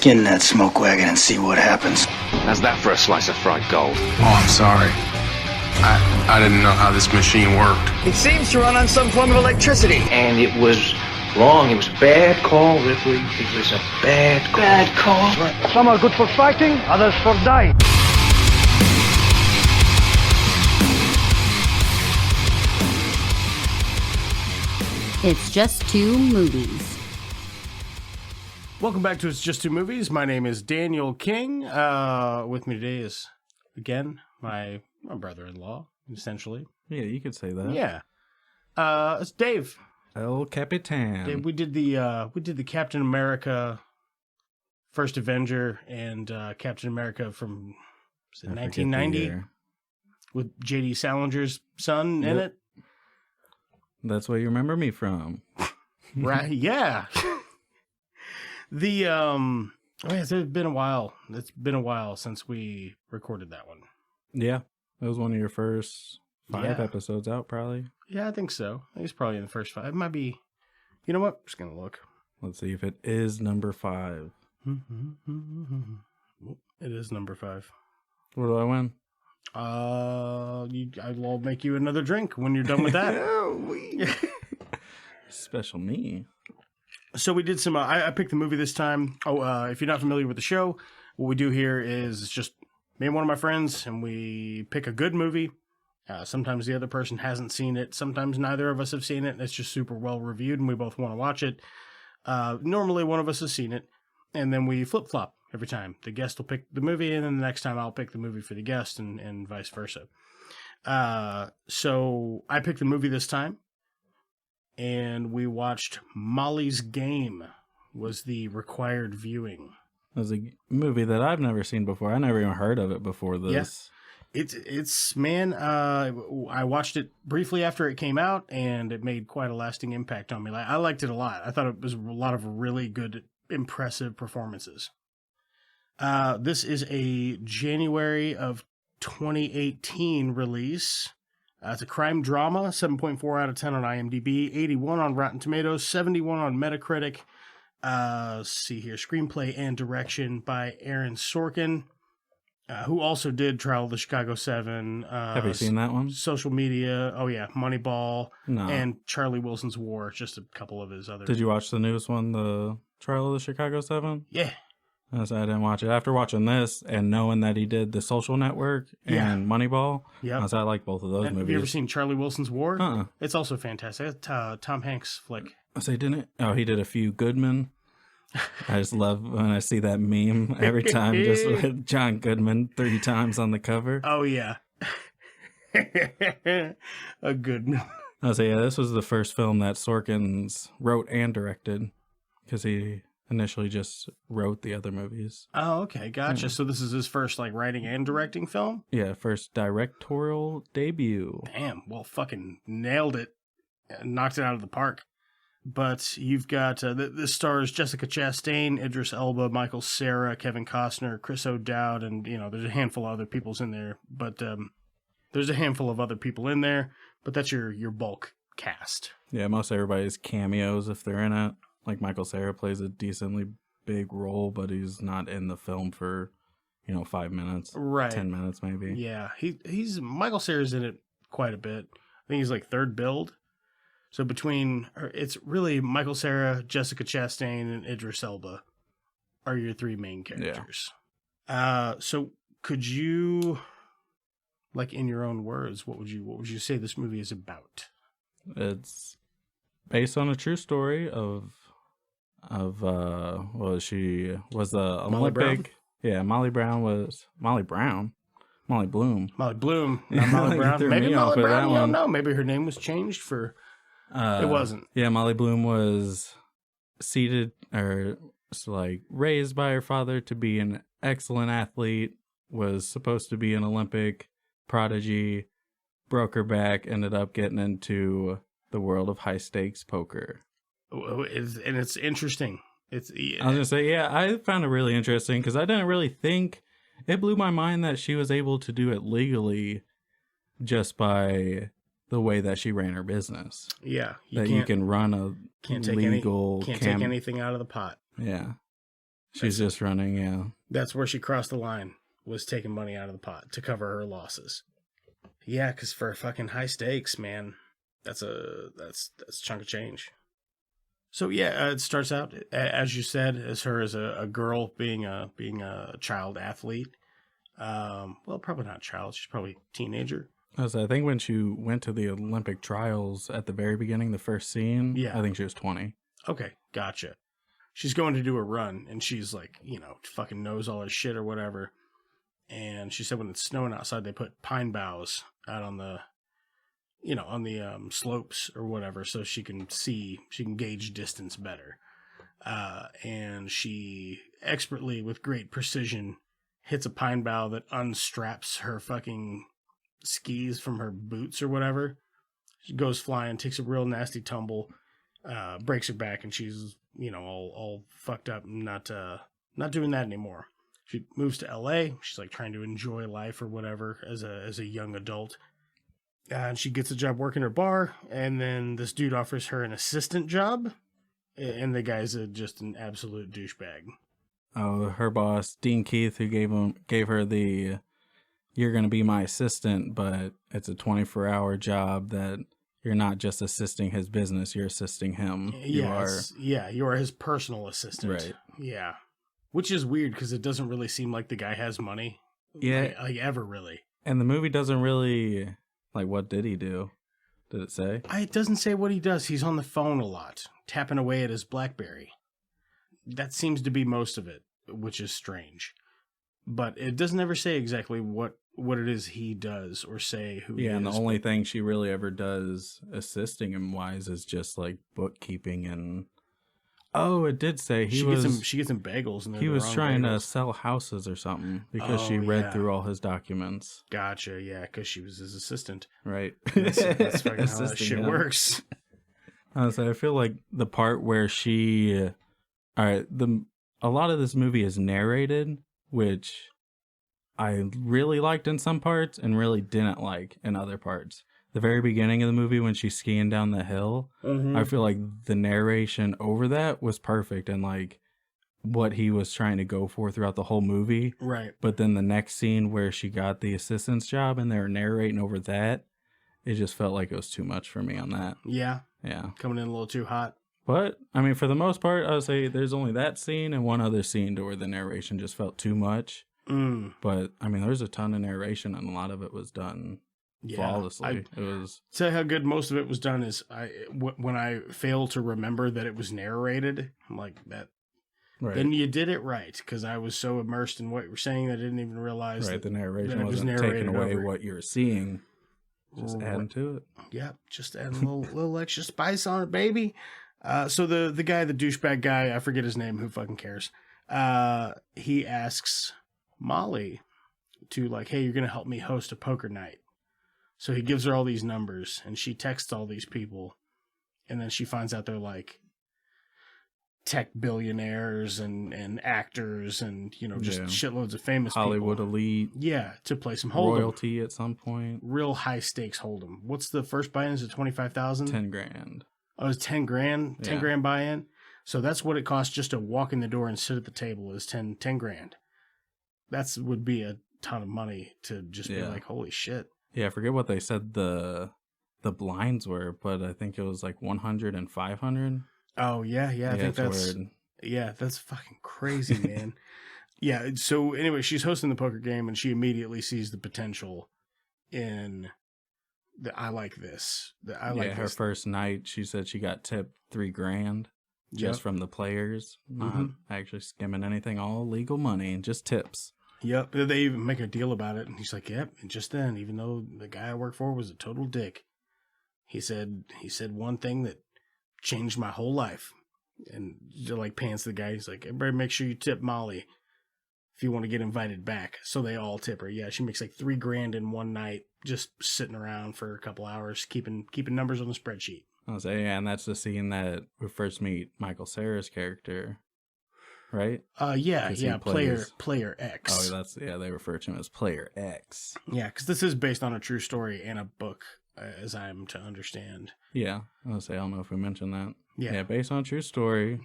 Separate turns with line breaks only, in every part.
Skin that smoke wagon and see what happens.
How's that for a slice of fried gold?
Oh, I'm sorry. I didn't know how this machine worked.
It seems to run on some form of electricity.
And it was wrong. It was a bad call, Ripley. It was a bad call.
Bad call.
Some are good for fighting, others for dying.
It's Just Two Movies.
Welcome back to It's Just Two Movies. My name is Daniel King. With me today is, again, my brother-in-law, essentially.
Yeah, you could say that.
Yeah. It's Dave.
El Capitan.
Dave, we did the Captain America First Avenger and Captain America from 1990 with J.D. Salinger's son in it.
That's what you remember me from.
Right, yeah. It's been a while. It's been a while since we recorded that one.
Yeah, that was one of your first 5 episodes out, probably.
Yeah, I think so. I think it's probably in the first 5. It might be. You know what? I'm just gonna look.
Let's see if it is number 5.
It is number 5.
What do I win?
I'll make you another drink when you're done with that.
Special me.
So we did some. I picked the movie this time. If you're not familiar with the show, what we do here is it's just me and one of my friends, and we pick a good movie. Sometimes the other person hasn't seen it. Sometimes neither of us have seen it, and it's just super well reviewed, and we both want to watch it. Normally, one of us has seen it, and then we flip flop every time. The guest will pick the movie, and then the next time I'll pick the movie for the guest, and vice versa. So I picked the movie this time. And we watched Molly's Game was the required viewing.
It was a movie that I've never seen before. I never even heard of it before this.
Yeah. It's man, I watched it briefly after it came out, and it made quite a lasting impact on me. I liked it a lot. I thought it was a lot of really good, impressive performances. This is a January of 2018 release. It's a crime drama, 7.4 out of 10 on IMDb, 81 on Rotten Tomatoes, 71 on Metacritic. Let's see here, screenplay and direction by Aaron Sorkin, who also did Trial of the Chicago 7.
Have you seen that one?
Social Media, oh yeah, Moneyball,
No.
And Charlie Wilson's War, just a couple of his other.
Did you watch the newest one, the Trial of the Chicago 7?
Yeah.
I didn't watch it. After watching this and knowing that he did The Social Network and Moneyball, I like both of those movies.
Have you ever seen Charlie Wilson's War?
Uh-uh.
It's also fantastic. It's Tom Hanks flick.
Didn't it? Oh, he did A Few Goodmen. I just love when I see that meme every time, just with John Goodman 3 times on the cover.
Oh, yeah. A good one.
This was the first film that Sorkin wrote and directed, because he initially just wrote the other movies.
Oh, okay. Gotcha. So this is his first, writing and directing film?
Yeah, first directorial debut.
Damn. Well, fucking nailed it. Knocked it out of the park. But you've got, this stars Jessica Chastain, Idris Elba, Michael Cera, Kevin Costner, Chris O'Dowd, and, there's a handful of other people's in there. But there's a handful of other people in there, but that's your bulk cast.
Yeah, most everybody's cameos if they're in it. Like Michael Cera plays a decently big role, but he's not in the film for, 5 minutes.
Right.
10 minutes maybe.
Yeah. He's Michael Cera's in it quite a bit. I think he's third build. So it's really Michael Cera, Jessica Chastain, and Idris Elba are your 3 main characters. Yeah. So could you, in your own words, what would you say this movie is about?
It's based on a true story of she was a
Molly
Olympic.
Brown?
Yeah, Molly Bloom.
Molly Bloom, not Molly Brown. Maybe Molly Brown. You don't know. Maybe her name was changed for. It wasn't.
Yeah, Molly Bloom was raised by her father to be an excellent athlete. Was supposed to be an Olympic prodigy. Broke her back. Ended up getting into the world of high stakes poker.
And it's interesting. I was
gonna say, I found it really interesting because I didn't really think. It blew my mind that she was able to do it legally, just by the way that she ran her business.
Yeah,
you can run a legal
take anything out of the pot.
Yeah, She's just running, yeah.
That's where she crossed the line, was taking money out of the pot to cover her losses. Yeah, because for fucking high stakes, man, that's a chunk of change. So yeah, it starts out, as you said, as her as a girl being a child athlete. Well, probably not child. She's probably a teenager.
I think when she went to the Olympic trials at the very beginning, the first scene,
Yeah.
I think she was 20.
Okay, gotcha. She's going to do a run, and she's like, fucking knows all her shit or whatever. And she said when it's snowing outside, they put pine boughs out on the, slopes or whatever, so she can gauge distance better. And she expertly, with great precision, hits a pine bough that unstraps her fucking skis from her boots or whatever. She goes flying, takes a real nasty tumble, breaks her back, and she's, all fucked up and not doing that anymore. She moves to LA. She's like trying to enjoy life or whatever as a young adult. And she gets a job working her bar, and then this dude offers her an assistant job, and the guy's just an absolute douchebag.
Oh, her boss, Dean Keith, who gave her the, you're going to be my assistant, but it's a 24-hour job that you're not just assisting his business, you're assisting him. You are his personal assistant. Right.
Yeah. Which is weird because it doesn't really seem like the guy has money.
Yeah.
Like ever really.
And the movie doesn't really, what did he do? Did it say?
It doesn't say what he does. He's on the phone a lot, tapping away at his BlackBerry. That seems to be most of it, which is strange. But it doesn't ever say exactly what it is he does or say who he is.
Yeah, and the only thing she really ever does assisting him wise is just like bookkeeping and... Oh, it did say she gets him bagels. And
he
was trying to sell houses or something because she read through all his documents.
Gotcha, yeah, because she was his assistant.
Right.
That's fucking how that shit works.
I feel like the part where she... All right, a lot of this movie is narrated, which I really liked in some parts and really didn't like in other parts. The very beginning of the movie when she's skiing down the hill, I feel like the narration over that was perfect and like what he was trying to go for throughout the whole movie.
Right.
But then the next scene where she got the assistant's job and they were narrating over that, it just felt like it was too much for me on that.
Yeah.
Yeah.
Coming in a little too hot.
But, I mean, for the most part, I would say there's only that scene and one other scene to where the narration just felt too much. But, I mean, there's a ton of narration and a lot of it was done flawlessly. It was... Tell
you how good most of it was done is when I fail to remember that it was narrated, I'm like, that... Right. Then you did it right, because I was so immersed in what you were saying that I didn't even realize
the narration wasn't taking away what you were seeing. Just adding to it.
Yeah, just adding a little extra spice on it, baby. So the guy, the douchebag guy, I forget his name, who fucking cares? He asks Molly to like, hey, you're going to help me host a poker night. So he gives her all these numbers and she texts all these people. And then she finds out they're like tech billionaires and actors and, just shitloads of famous
Hollywood
people.
elite.
Yeah, to play some hold'em.
Royalty at some point.
Real high stakes hold'em. What's the first buy-in? Is it $25,000?
$10,000.
Oh, it's $10,000? $10,000 buy-in? So that's what it costs just to walk in the door and sit at the table is $10,000. That would be a ton of money to just be like, holy shit.
Yeah, I forget what they said the blinds were, but I think it was like 100 and 500.
Oh, yeah. I think that's weird. Yeah, that's fucking crazy, man. Yeah, so anyway, she's hosting the poker game and she immediately sees the potential in I like this.
Her first night, she said she got tipped $3,000 just from the players, not actually skimming anything, all legal money and just tips.
Yep, they even make a deal about it, and he's like, "Yep." And just then, even though the guy I work for was a total dick, he said one thing that changed my whole life, and like pants the guy. He's like, "Everybody, make sure you tip Molly if you want to get invited back." So they all tip her. Yeah, she makes like $3,000 in one night, just sitting around for a couple hours, keeping numbers on the spreadsheet.
I was saying, and that's the scene that we first meet Michael Cera's character. Right?
Player X.
Oh, they refer to him as Player X.
Yeah, because this is based on a true story and a book, as I'm to understand.
Yeah, I don't know if we mentioned that. Yeah, based on a true story.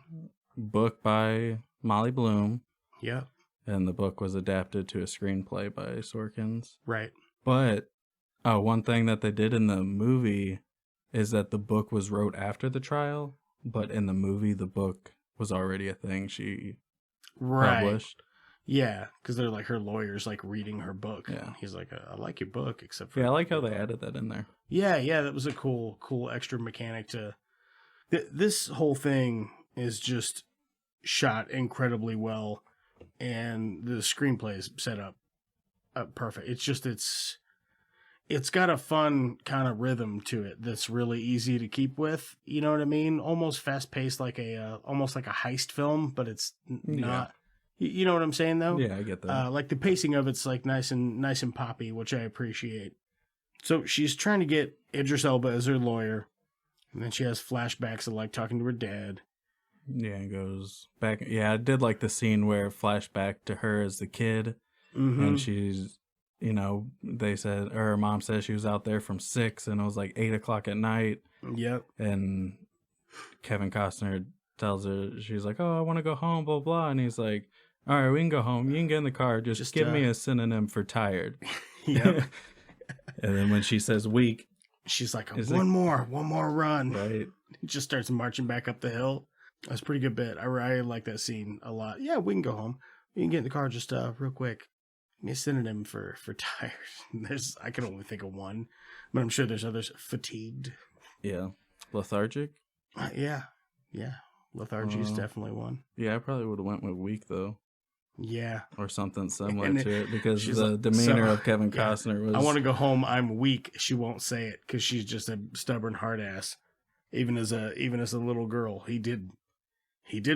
book by Molly Bloom,
Yeah.
and the book was adapted to a screenplay by Sorkins.
Right.
But one thing that they did in the movie is that the book was wrote after the trial, but in the movie, the book was already a thing she published.
Yeah, because they're like her lawyers like reading her book.
Yeah.
He's like, I like your book, except for
Yeah, I like how they added that in there.
Yeah, that was a cool extra mechanic to. This whole thing is just shot incredibly well, and the screenplay is set up perfect. It's just it's got a fun kind of rhythm to it that's really easy to keep with. You know what I mean? Almost fast paced, like almost like a heist film, but it's not. You know what I'm saying, though?
Yeah, I get that.
Like the pacing of it's like nice and poppy, which I appreciate. So she's trying to get Idris Elba as her lawyer, and then she has flashbacks of like talking to her dad.
Yeah, it goes back. Yeah, I did like the scene where it flashed back to her as the kid, and she's, they said, or her mom said she was out there from 6, and it was like 8 o'clock at night.
Yep.
And Kevin Costner tells her, she's like, "Oh, I want to go home, blah, blah." And he's like, "All right, we can go home. You can get in the car. Just give me a synonym for tired."
Yep.
And then when she says weak,
she's like, one more run.
Right.
He just starts marching back up the hill. That's a pretty good bit. I like that scene a lot. Yeah, we can go home. We can get in the car just real quick. Give me a synonym for tired. I can only think of one, but I'm sure there's others. Fatigued.
Yeah. Lethargic?
Yeah. Lethargy is definitely one.
Yeah, I probably would have went with weak, though.
Yeah.
Or something similar to it, because the
like,
demeanor of Kevin Costner was...
I want to go home, I'm weak. She won't say it because she's just a stubborn hard ass. Even as a little girl, he did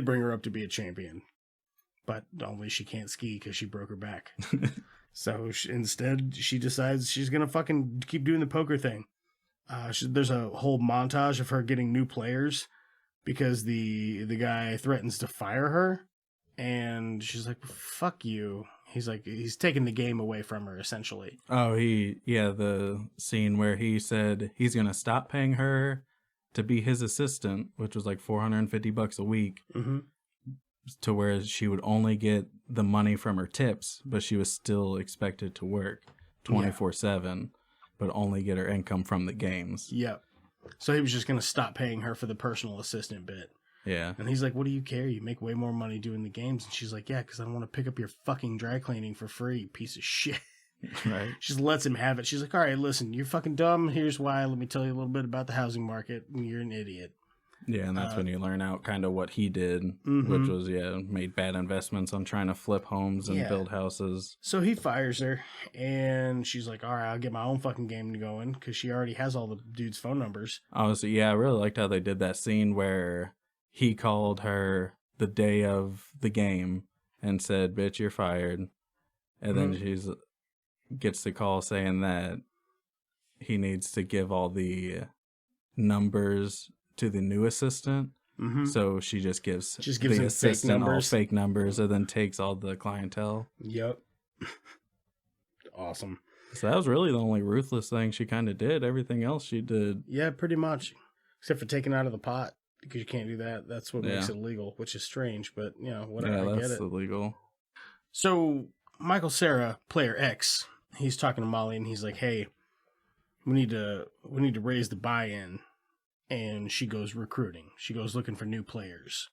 bring her up to be a champion, but only she can't ski because she broke her back. So instead, she decides she's gonna fucking keep doing the poker thing. There's a whole montage of her getting new players because the guy threatens to fire her. And she's like, "Fuck you." He's taking the game away from her, essentially.
Oh, the scene where he said he's going to stop paying her to be his assistant, which was like $450 a week, to where she would only get the money from her tips, but she was still expected to work 24/7, but only get her income from the games.
Yep. So he was just going to stop paying her for the personal assistant bit.
Yeah.
And he's like, "What do you care? You make way more money doing the games." And she's like, "Yeah, because I don't want to pick up your fucking dry cleaning for free, piece of shit."
Right.
She just lets him have it. She's like, "All right, listen, you're fucking dumb. Here's why. Let me tell you a little bit about the housing market. You're an idiot."
Yeah, and that's when you learn out kind of what he did, which was, made bad investments on trying to flip homes and build houses.
So he fires her, and she's like, "All right, I'll get my own fucking game going," because she already has all the dude's phone numbers.
Honestly, yeah, I really liked how they did that scene where he called her the day of the game and said, "Bitch, you're fired." And then she's gets the call saying that he needs to give all the numbers to the new assistant. So she just gives the assistant all fake numbers and then takes all the clientele.
Yep. Awesome.
So that was really the only ruthless thing she kind of did. Everything else she did.
Yeah, pretty much. Except for taking out of the pot. Because you can't do that. That's what makes it illegal, which is strange, but, whatever, I get it.
That's illegal.
So, Michael Cera, player X, he's talking to Molly, and he's like, "Hey, we need to raise the buy-in." And she goes recruiting. She goes looking for new players.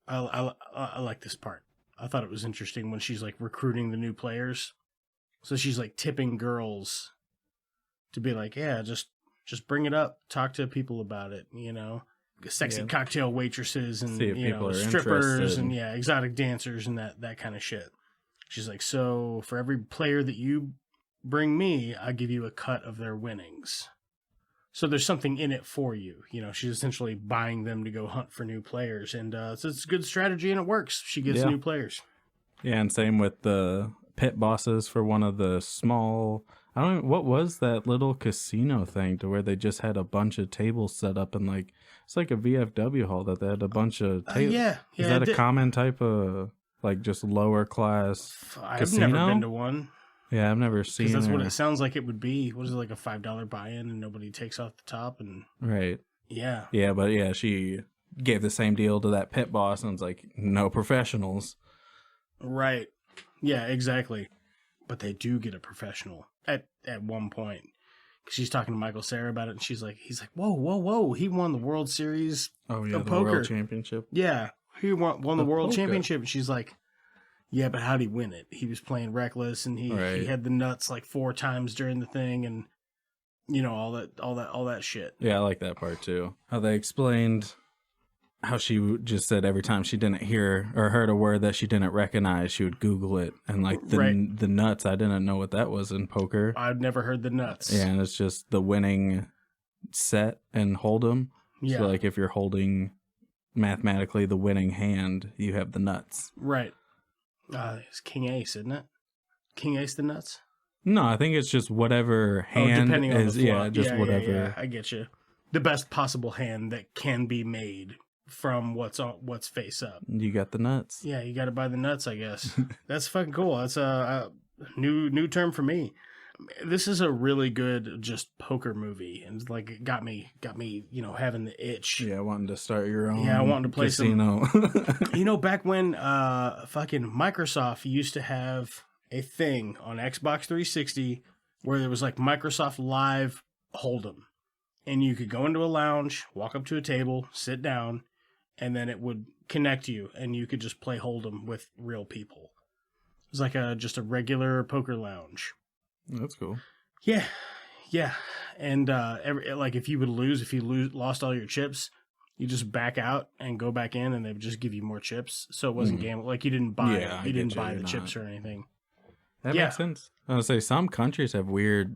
I like this part. I thought it was interesting when she's, like, recruiting the new players. So she's, like, tipping girls to be like, "Yeah, just bring it up. Talk to people about it, Sexy cocktail waitresses and strippers and exotic dancers and that kind of shit." She's like, "So for every player that you bring me, I give you a cut of their winnings. So there's something in it for you." She's essentially buying them to go hunt for new players, and so it's a good strategy and it works. She gets new players. Yeah,
and same with the pit bosses for one of the small. I don't know, what was that little casino thing to where they just had a bunch of tables set up and like it's like a VFW hall that they had a bunch of tables. Is that a common type of like just lower class casino?
I've never been to one.
Yeah, I've never seen.
Because that's what it sounds like it would be. What is it, like a $5 buy-in and nobody takes off the top and
right?
Yeah.
Yeah, but yeah, she gave the same deal to that pit boss, and it's like, no professionals.
Right. Yeah, exactly. But they do get a professional at one point. Cause she's talking to Michael Cera about it, and he's like, whoa, he won the World Series
Oh yeah,
of
the
poker.
World Championship.
Yeah, he won the World
poker.
Championship. And she's like, yeah, but how'd he win it? He was playing reckless, and he had the nuts like 4 times during the thing, and all that shit.
Yeah, I like that part too. How they explained how she just said every time she didn't hear or heard a word that she didn't recognize, she would Google it. And like the nuts, I didn't know what that was in poker.
I'd never heard the nuts.
Yeah, and it's just the winning set and hold'em.
Yeah.
So like if you're holding mathematically the winning hand, you have the nuts.
Right. It's King Ace, isn't it? King Ace the nuts?
No, I think it's just whatever hand
depending on
is.
the flop.
Just whatever.
Yeah, I get you. The best possible hand that can be made from what's face up.
You got the nuts.
Yeah, you got to buy the nuts, I guess. That's fucking cool. That's a new term for me. This is a really good just poker movie, and like it got me having the itch.
Yeah, wanting to start your own.
Yeah, I wanted to play
casino.
Back when fucking Microsoft used to have a thing on Xbox 360 where there was like Microsoft Live Hold'em, and you could go into a lounge, walk up to a table, sit down, and then it would connect you, and you could just play Hold'em with real people. It was like just a regular poker lounge.
That's cool.
Yeah, and if you lost all your chips, you just back out and go back in, and they would just give you more chips. So it wasn't gambling. Like you didn't buy the chips or anything.
That makes sense. I would say some countries have weird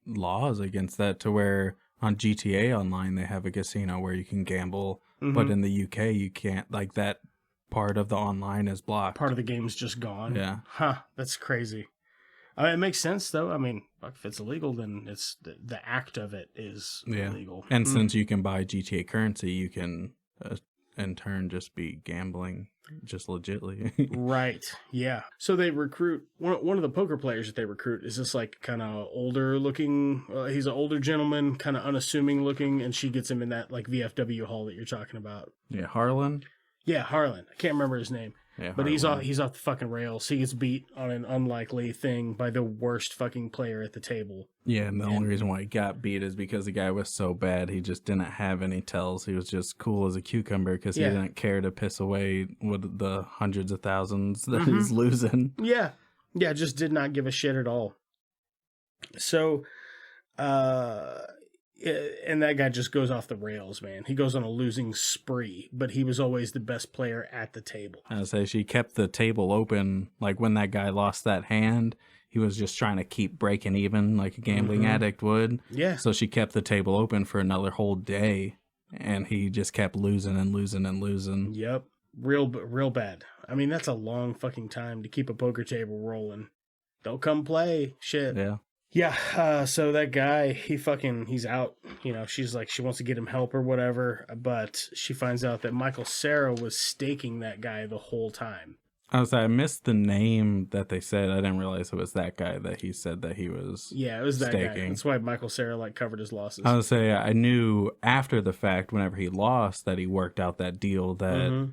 laws against that, to where on GTA Online they have a casino where you can gamble, but in the UK you can't. Like that part of the online is blocked.
Part of the game's just gone.
Yeah.
Huh. That's crazy. It makes sense though. I mean, if it's illegal, then it's the act of it is illegal.
And since you can buy GTA currency, you can in turn just be gambling just legitly.
Right. Yeah. So they recruit one of the poker players that they recruit is this like kind of older looking. He's an older gentleman, kind of unassuming looking, and she gets him in that like VFW hall that you're talking about.
Yeah, Harlan.
Yeah, Harlan. I can't remember his name.
Yeah,
but
Harlan.
he's off the fucking rails. He gets beat on an unlikely thing by the worst fucking player at the table.
Yeah, and the only reason why he got beat is because the guy was so bad. He just didn't have any tells. He was just cool as a cucumber because he didn't care to piss away with the hundreds of thousands that he's losing.
Yeah, just did not give a shit at all. So, and that guy just goes off the rails, man. He goes on a losing spree, but he was always the best player at the table.
I say she kept the table open. Like when that guy lost that hand, he was just trying to keep breaking even like a gambling addict would.
Yeah.
So she kept the table open for another whole day, and he just kept losing and losing and losing.
Yep. Real bad. I mean, that's a long fucking time to keep a poker table rolling. Don't come play. Shit.
Yeah.
Yeah, so that guy, he's out. She's like, she wants to get him help or whatever, but she finds out that Michael Cera was staking that guy the whole time.
I missed the name that they said. I didn't realize it was that guy that he said that he was.
Yeah, it was that
staking.
guy. That's why Michael Cera covered his losses.
I would say I knew after the fact, whenever he lost, that he worked out that deal that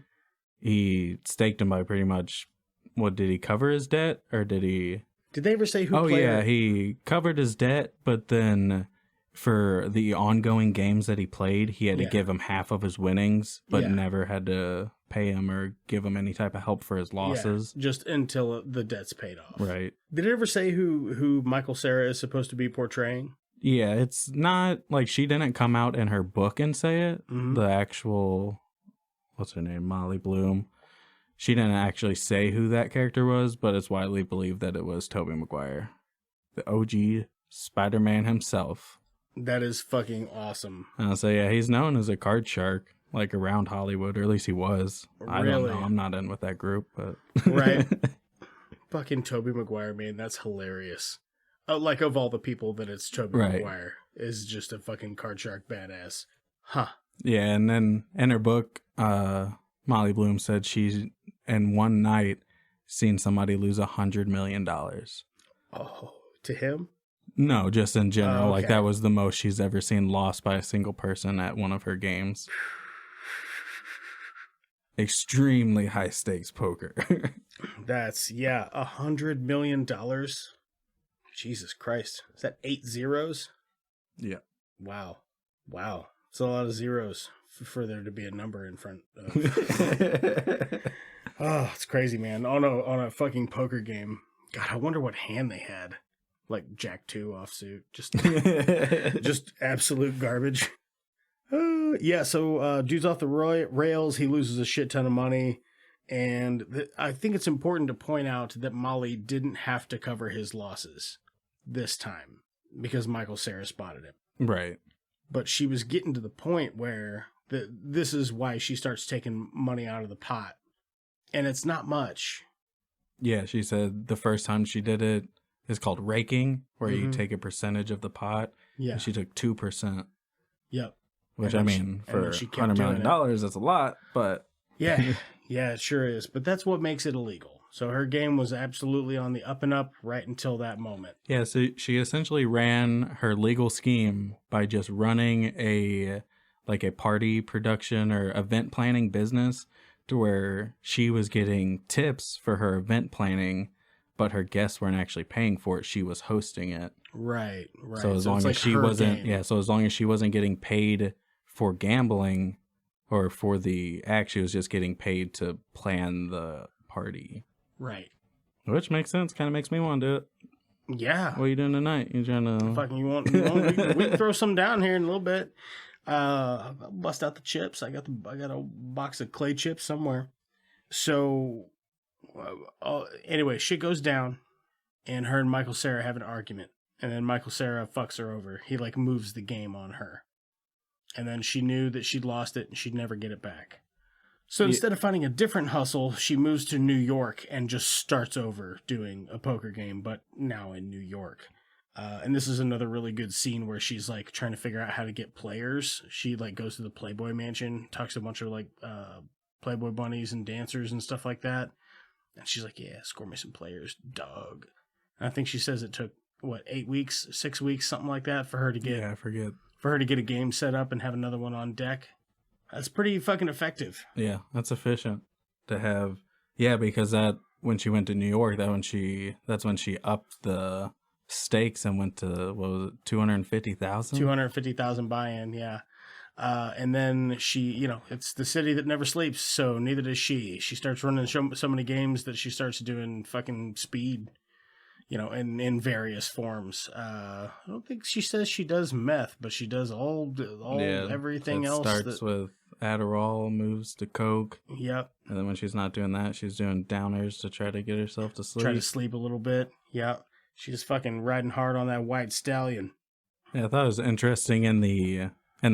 he staked him by pretty much. What, did he cover his debt or did he?
Did they ever say who played?
Oh, yeah, he covered his debt, but then for the ongoing games that he played, he had to give him half of his winnings, but never had to pay him or give him any type of help for his losses.
Yeah, just until the debt's paid off.
Right.
Did it ever say who Michael Cera is supposed to be portraying?
Yeah, it's not like she didn't come out in her book and say it. The actual, what's her name, Molly Bloom. She didn't actually say who that character was, but it's widely believed that it was Tobey Maguire, the OG Spider-Man himself.
That is fucking awesome.
So yeah, he's known as a card shark, like around Hollywood, or at least he was.
Really?
I don't know. I'm not in with that group, but
right. Fucking Tobey Maguire, man, that's hilarious. Like of all the people that it's Tobey Maguire is just a fucking card shark badass. Huh.
Yeah, and then in her book, Molly Bloom said she, in one night, seen somebody lose $100 million.
Oh, to him?
No, just in general.
Okay.
Like that was the most she's ever seen lost by a single person at one of her games. extremely high stakes poker.
That's, yeah, $100 million. Jesus Christ. Is that 8 zeros?
Yeah.
Wow. It's a lot of zeros for there to be a number in front of. Oh, it's crazy, man. On a fucking poker game. God, I wonder what hand they had. Like Jack 2 offsuit. Just absolute garbage. Yeah, so dude's off the rails. He loses a shit ton of money. And I think it's important to point out that Molly didn't have to cover his losses this time because Michael Cera spotted him.
Right.
But she was getting to the point where this is why she starts taking money out of the pot. And it's not much.
Yeah, she said the first time she did it is called raking, where you take a percentage of the pot.
Yeah.
And she took 2%.
Yep.
Which,
And
I
then
mean,
she-
for
and then she kept
$100
doing
million,
it.
that's a lot, but...
Yeah. Yeah, it sure is. But that's what makes it illegal. So her game was absolutely on the up and up right until that moment.
Yeah, so she essentially ran her legal scheme by just running a party production or event planning business to where she was getting tips for her event planning, but her guests weren't actually paying for it. She was hosting it.
Right.
So as long
it's
as
like
she
her
wasn't,
game.
yeah, so as long as she wasn't getting paid for gambling or for the act, she was just getting paid to plan the party.
Right.
Which makes sense. Kind of makes me want to do it.
Yeah.
What are you doing tonight? You trying to...
Fucking you want we can throw some down here in a little bit. I'll bust out the chips. I got a box of clay chips somewhere. So anyway, shit goes down, and her and Michael Cera have an argument, and then Michael Cera fucks her over. He like moves the game on her, and then she knew that she'd lost it and she'd never get it back. So instead of finding a different hustle, she moves to New York and just starts over doing a poker game, but now in New York. And this is another really good scene where she's like trying to figure out how to get players. She like goes to the Playboy Mansion, talks to a bunch of like Playboy bunnies and dancers and stuff like that. And she's like, yeah, score me some players, dog. And I think she says it took, 8 weeks, 6 weeks, something like that for her to get,
I forget.
for her to get a game set up and have another one on deck. That's pretty fucking effective.
Yeah, that's efficient to have. Yeah, because that when she went to New York, that's when she upped the stakes and went to, what was it, 250,000?
250,000 buy-in, yeah. And then she, it's the city that never sleeps, so neither does she. She starts running so many games that she starts doing fucking speed, in various forms. I don't think she says she does meth, but she does everything
it
else.
Starts with Adderall, moves to Coke.
Yep.
And then when she's not doing that, she's doing downers to try to get herself to sleep.
Try to sleep a little bit. Yep. She's fucking riding hard on that white stallion.
Yeah, I thought it was interesting in the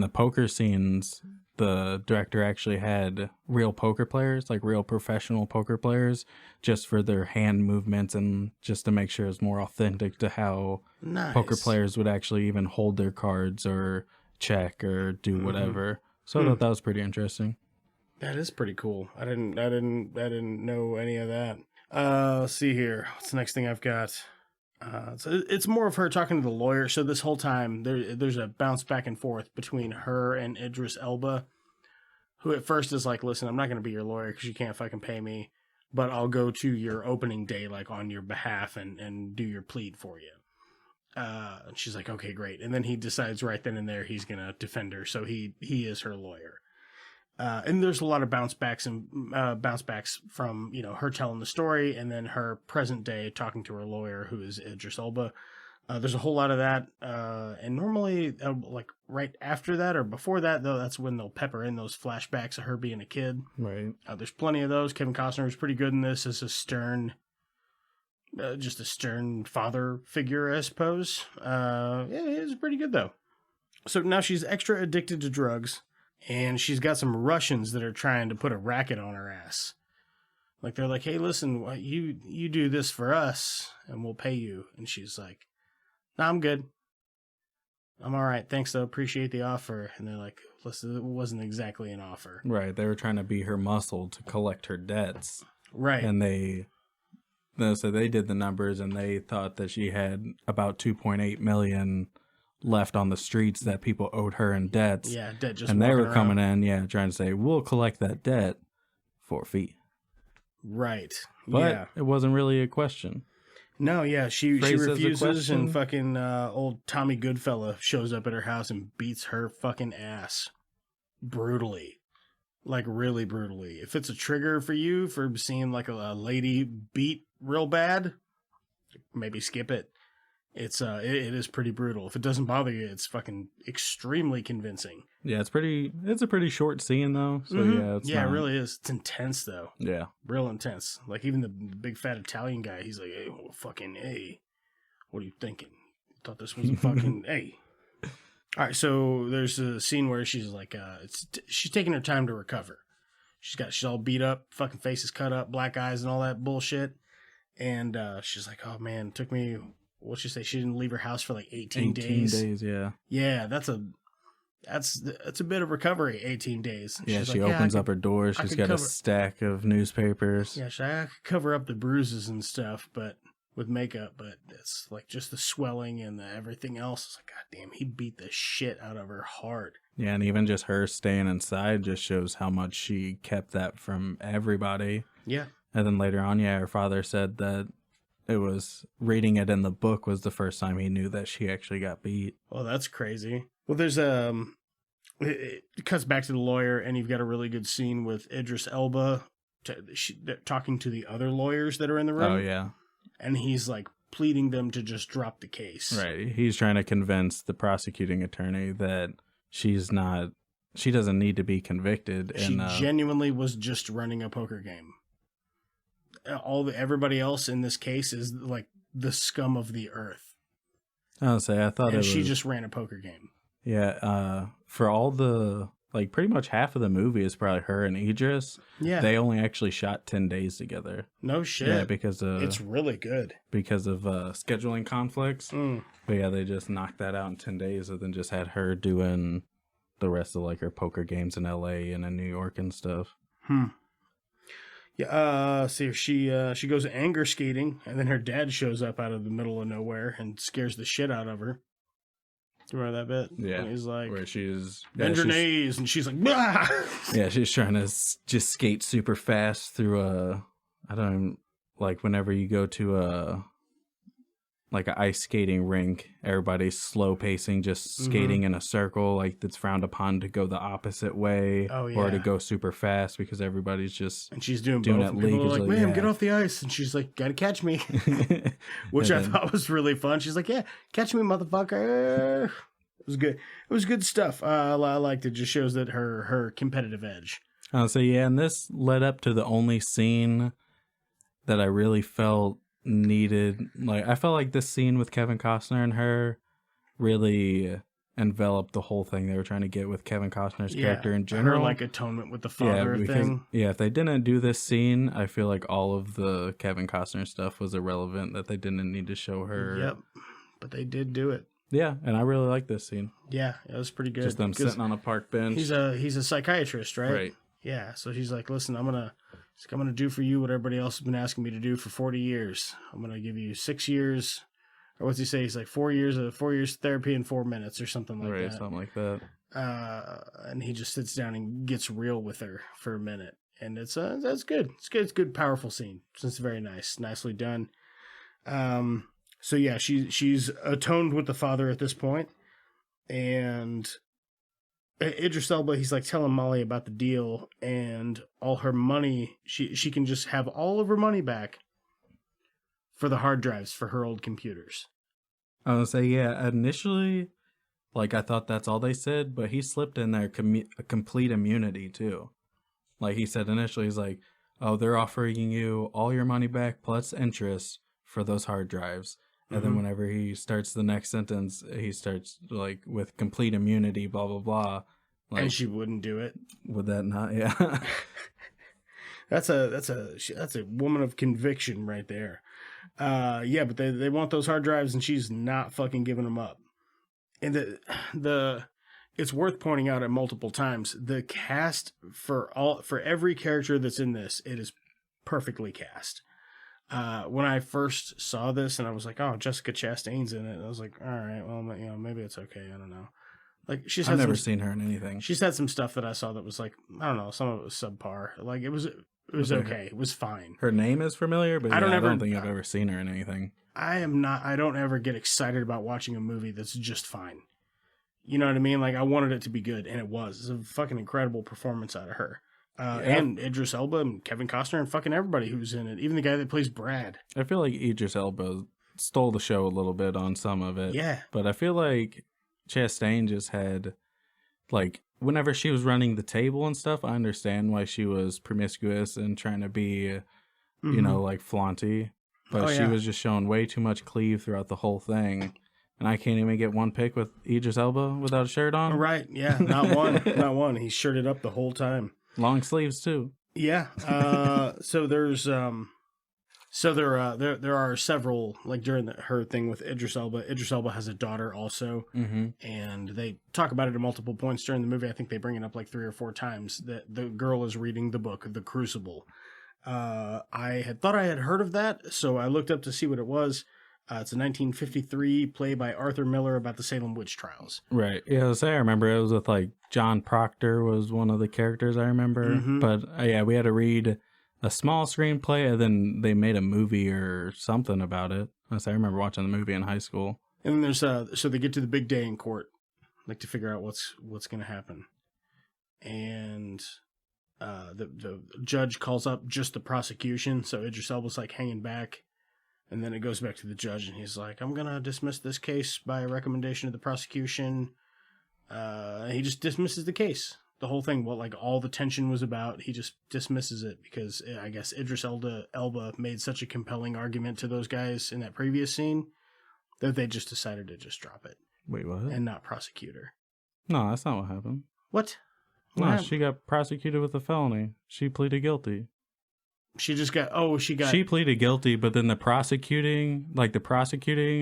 poker scenes. The director actually had real poker players, like real professional poker players, just for their hand movements and just to make sure it's more authentic to how poker players would actually even hold their cards or check or do whatever. So I thought that was pretty interesting.
That is pretty cool. I didn't know any of that. Let's see here. What's the next thing I've got? So it's more of her talking to the lawyer. So this whole time there's a bounce back and forth between her and Idris Elba, who at first is like, listen, I'm not going to be your lawyer because you can't fucking pay me, but I'll go to your opening day, like on your behalf and do your plead for you. And she's like, okay, great. And then he decides right then and there, he's going to defend her. So he is her lawyer. And there's a lot of bounce backs from, her telling the story and then her present day talking to her lawyer, who is Idris Elba. There's a whole lot of that. And normally, like right after that or before that, though, that's when they'll pepper in those flashbacks of her being a kid.
Right.
There's plenty of those. Kevin Costner is pretty good in this as a stern father figure, I suppose. Yeah, it's pretty good, though. So now she's extra addicted to drugs. And she's got some Russians that are trying to put a racket on her ass. Like, they're like, hey, listen, you do this for us, and we'll pay you. And she's like, nah, I'm good. I'm all right. Thanks, though. Appreciate the offer. And they're like, listen, it wasn't exactly an offer.
Right. They were trying to be her muscle to collect her debts.
Right.
And so they did the numbers, and they thought that she had about $2.8 million left on the streets that people owed her in debts.
Yeah, debt just
and they
walking
were
around.
coming in, trying to say, we'll collect that debt 4 feet.
Right.
But
yeah.
it wasn't really a question.
No, yeah, she
Phrases the
refuses,
question.
and fucking old Tommy Goodfella shows up at her house and beats her fucking ass brutally, like really brutally. If it's a trigger for you for seeing like a lady beat real bad, maybe skip it. It is pretty brutal. If it doesn't bother you, it's fucking extremely convincing.
Yeah, it's a pretty short scene though. So yeah, it's
it really is. It's intense though.
Yeah.
Real intense. Like even the big fat Italian guy, he's like, hey, well, fucking, hey, what are you thinking? Thought this was a fucking, hey. All right, so there's a scene where she's like, she's taking her time to recover. She's all beat up, fucking face is cut up, black eyes and all that bullshit. And she's like, oh man, it took me, what'd she say? She didn't leave her house for like 18 days.
18 days, yeah.
Yeah, that's a bit of recovery, 18 days.
Yeah,
she's
she
like,
opens up her door. She's got a stack of newspapers.
Yeah, I could cover up the bruises and stuff, but with makeup, but it's like just the swelling and the everything else. It's like, God damn, he beat the shit out of her hard.
Yeah, and even just her staying inside just shows how much she kept that from everybody.
Yeah.
And then later on, yeah, her father said that it was reading it in the book was the first time he knew that she actually got beat.
Oh, that's crazy. Well, there's it cuts back to the lawyer, and you've got a really good scene with Idris Elba talking to the other lawyers that are in the room.
Oh, yeah.
And he's like pleading them to just drop the case.
Right. He's trying to convince the prosecuting attorney that she doesn't need to be convicted.
She genuinely was just running a poker game. Everybody else in this case is like the scum of the earth.
I would say, I thought
and she just ran a poker game.
Yeah. For all the, like pretty much half of the movie is probably her and Idris.
Yeah.
They only actually shot 10 days together.
No shit.
Yeah, because
it's really good.
Because of scheduling conflicts. But yeah, they just knocked that out in 10 days and then just had her doing the rest of like her poker games in LA and in New York and stuff.
Yeah, see, she goes anger skating, and then her dad shows up out of the middle of nowhere and scares the shit out of her. You remember that bit?
Yeah.
And he's like,
where she's
bend your knees, and she's like, bah!
Yeah, she's trying to just skate super fast through like whenever you go to like an ice skating rink, everybody's slow pacing, just skating in a circle, like it's frowned upon to go the opposite way or to go super fast because everybody's just
and she's doing both.
it
And people are like,
legally,
"Ma'am, get off the ice!" And she's like, "Gotta catch me," which I thought was really fun. She's like, "Yeah, catch me, motherfucker!" It was good. It was good stuff. I liked it. Just shows that her competitive edge.
So yeah, and this led up to the only scene that I really felt needed. Like I felt like this scene with Kevin Costner and her really enveloped the whole thing they were trying to get with Kevin Costner's character in general.
Her like atonement with the father thing.
Yeah, if they didn't do this scene, I feel like all of the Kevin Costner stuff was irrelevant, that they didn't need to show her.
Yep. But they did do it.
Yeah, and I really like this scene.
Yeah, it was pretty good.
Just them sitting on a park bench.
He's a psychiatrist, right?
Right.
Yeah, so he's like, listen, I'm gonna do for you what everybody else has been asking me to do for 40 years. I'm gonna give you 6 years, or what's he say? He's like 4 years therapy in 4 minutes or something like that.
Right, something like that.
And he just sits down and gets real with her for a minute, and that's good. It's good. It's a good, powerful scene. It's very nice, nicely done. So yeah, she's atoned with the father at this point, and Idris Elba, he's like telling Molly about the deal and all her money. She can just have all of her money back for the hard drives for her old computers.
I was gonna say, yeah, initially, like I thought that's all they said, but he slipped in there a complete immunity too. Like he said initially, he's like, oh, they're offering you all your money back plus interest for those hard drives. And then whenever he starts the next sentence, he starts like with complete immunity, blah, blah, blah. Like,
and she wouldn't do it.
Would that not? Yeah.
That's a woman of conviction right there. Yeah, but they want those hard drives, and she's not fucking giving them up. And it's worth pointing out at multiple times, the cast for every character that's in this, it is perfectly cast. When I first saw this, and I was like, "Oh, Jessica Chastain's in it," and I was like, "All right, well, maybe it's okay. I don't know." Like I've
never seen her in anything.
She's had some stuff that I saw that was like, I don't know, some of it was subpar. Like it It was okay. It was fine.
Her name is familiar, but I don't think I've ever seen her in anything.
I don't ever get excited about watching a movie that's just fine. You know what I mean? Like, I wanted it to be good, and it was. It's a fucking incredible performance out of her. And Idris Elba and Kevin Costner and fucking everybody who's in it. Even the guy that plays Brad.
I feel like Idris Elba stole the show a little bit on some of it.
Yeah.
But I feel like Chastain just had, like, whenever she was running the table and stuff, I understand why she was promiscuous and trying to be, you know, like, flaunty. But she was just showing way too much cleave throughout the whole thing. And I can't even get one pic with Idris Elba without a shirt on. Right,
yeah, not one. Not one. He shirted up the whole time.
Long sleeves, too.
Yeah. So there's... So there are several, like during her thing with Idris Elba. Idris Elba has a daughter also, and they talk about it at multiple points during the movie. I think they bring it up like 3 or 4 times that the girl is reading the book, The Crucible. I had thought I had heard of that, so I looked up to see what it was. It's a 1953 play by Arthur Miller about the Salem witch trials.
Right. Yeah, I remember it was with like John Proctor was one of the characters I remember. But yeah, we had to read a small screenplay, and then they made a movie or something about it. I remember watching the movie in high school.
And then there's so they get to the big day in court, like to figure out what's going to happen, and the judge calls up just the prosecution. So Idris Elba's like hanging back, and then it goes back to the judge, and he's like, "I'm gonna dismiss this case by recommendation of the prosecution." He just dismisses the case. The whole thing, what like all the tension was about, he just dismisses it because I guess Idris Elba made such a compelling argument to those guys in that previous scene that they just decided to just drop it.
Wait, what?
And not prosecute her.
No, that's not what happened.
What?
No, she got prosecuted with a felony. She pleaded guilty.
She
pleaded guilty, but then the prosecuting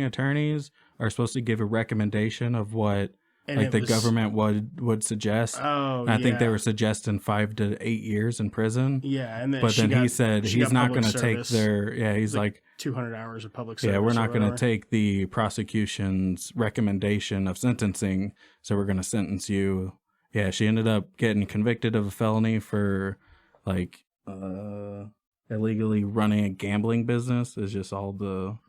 attorneys are supposed to give a recommendation of what the government would suggest.
Oh,
I think they were suggesting 5 to 8 years in prison.
Yeah, and then
he said he's not going to take their. Yeah, he's like
200 hours of public service.
Yeah, we're not going to take the prosecution's recommendation of sentencing, so we're going to sentence you. Yeah, she ended up getting convicted of a felony for like illegally running a gambling business. Is just all the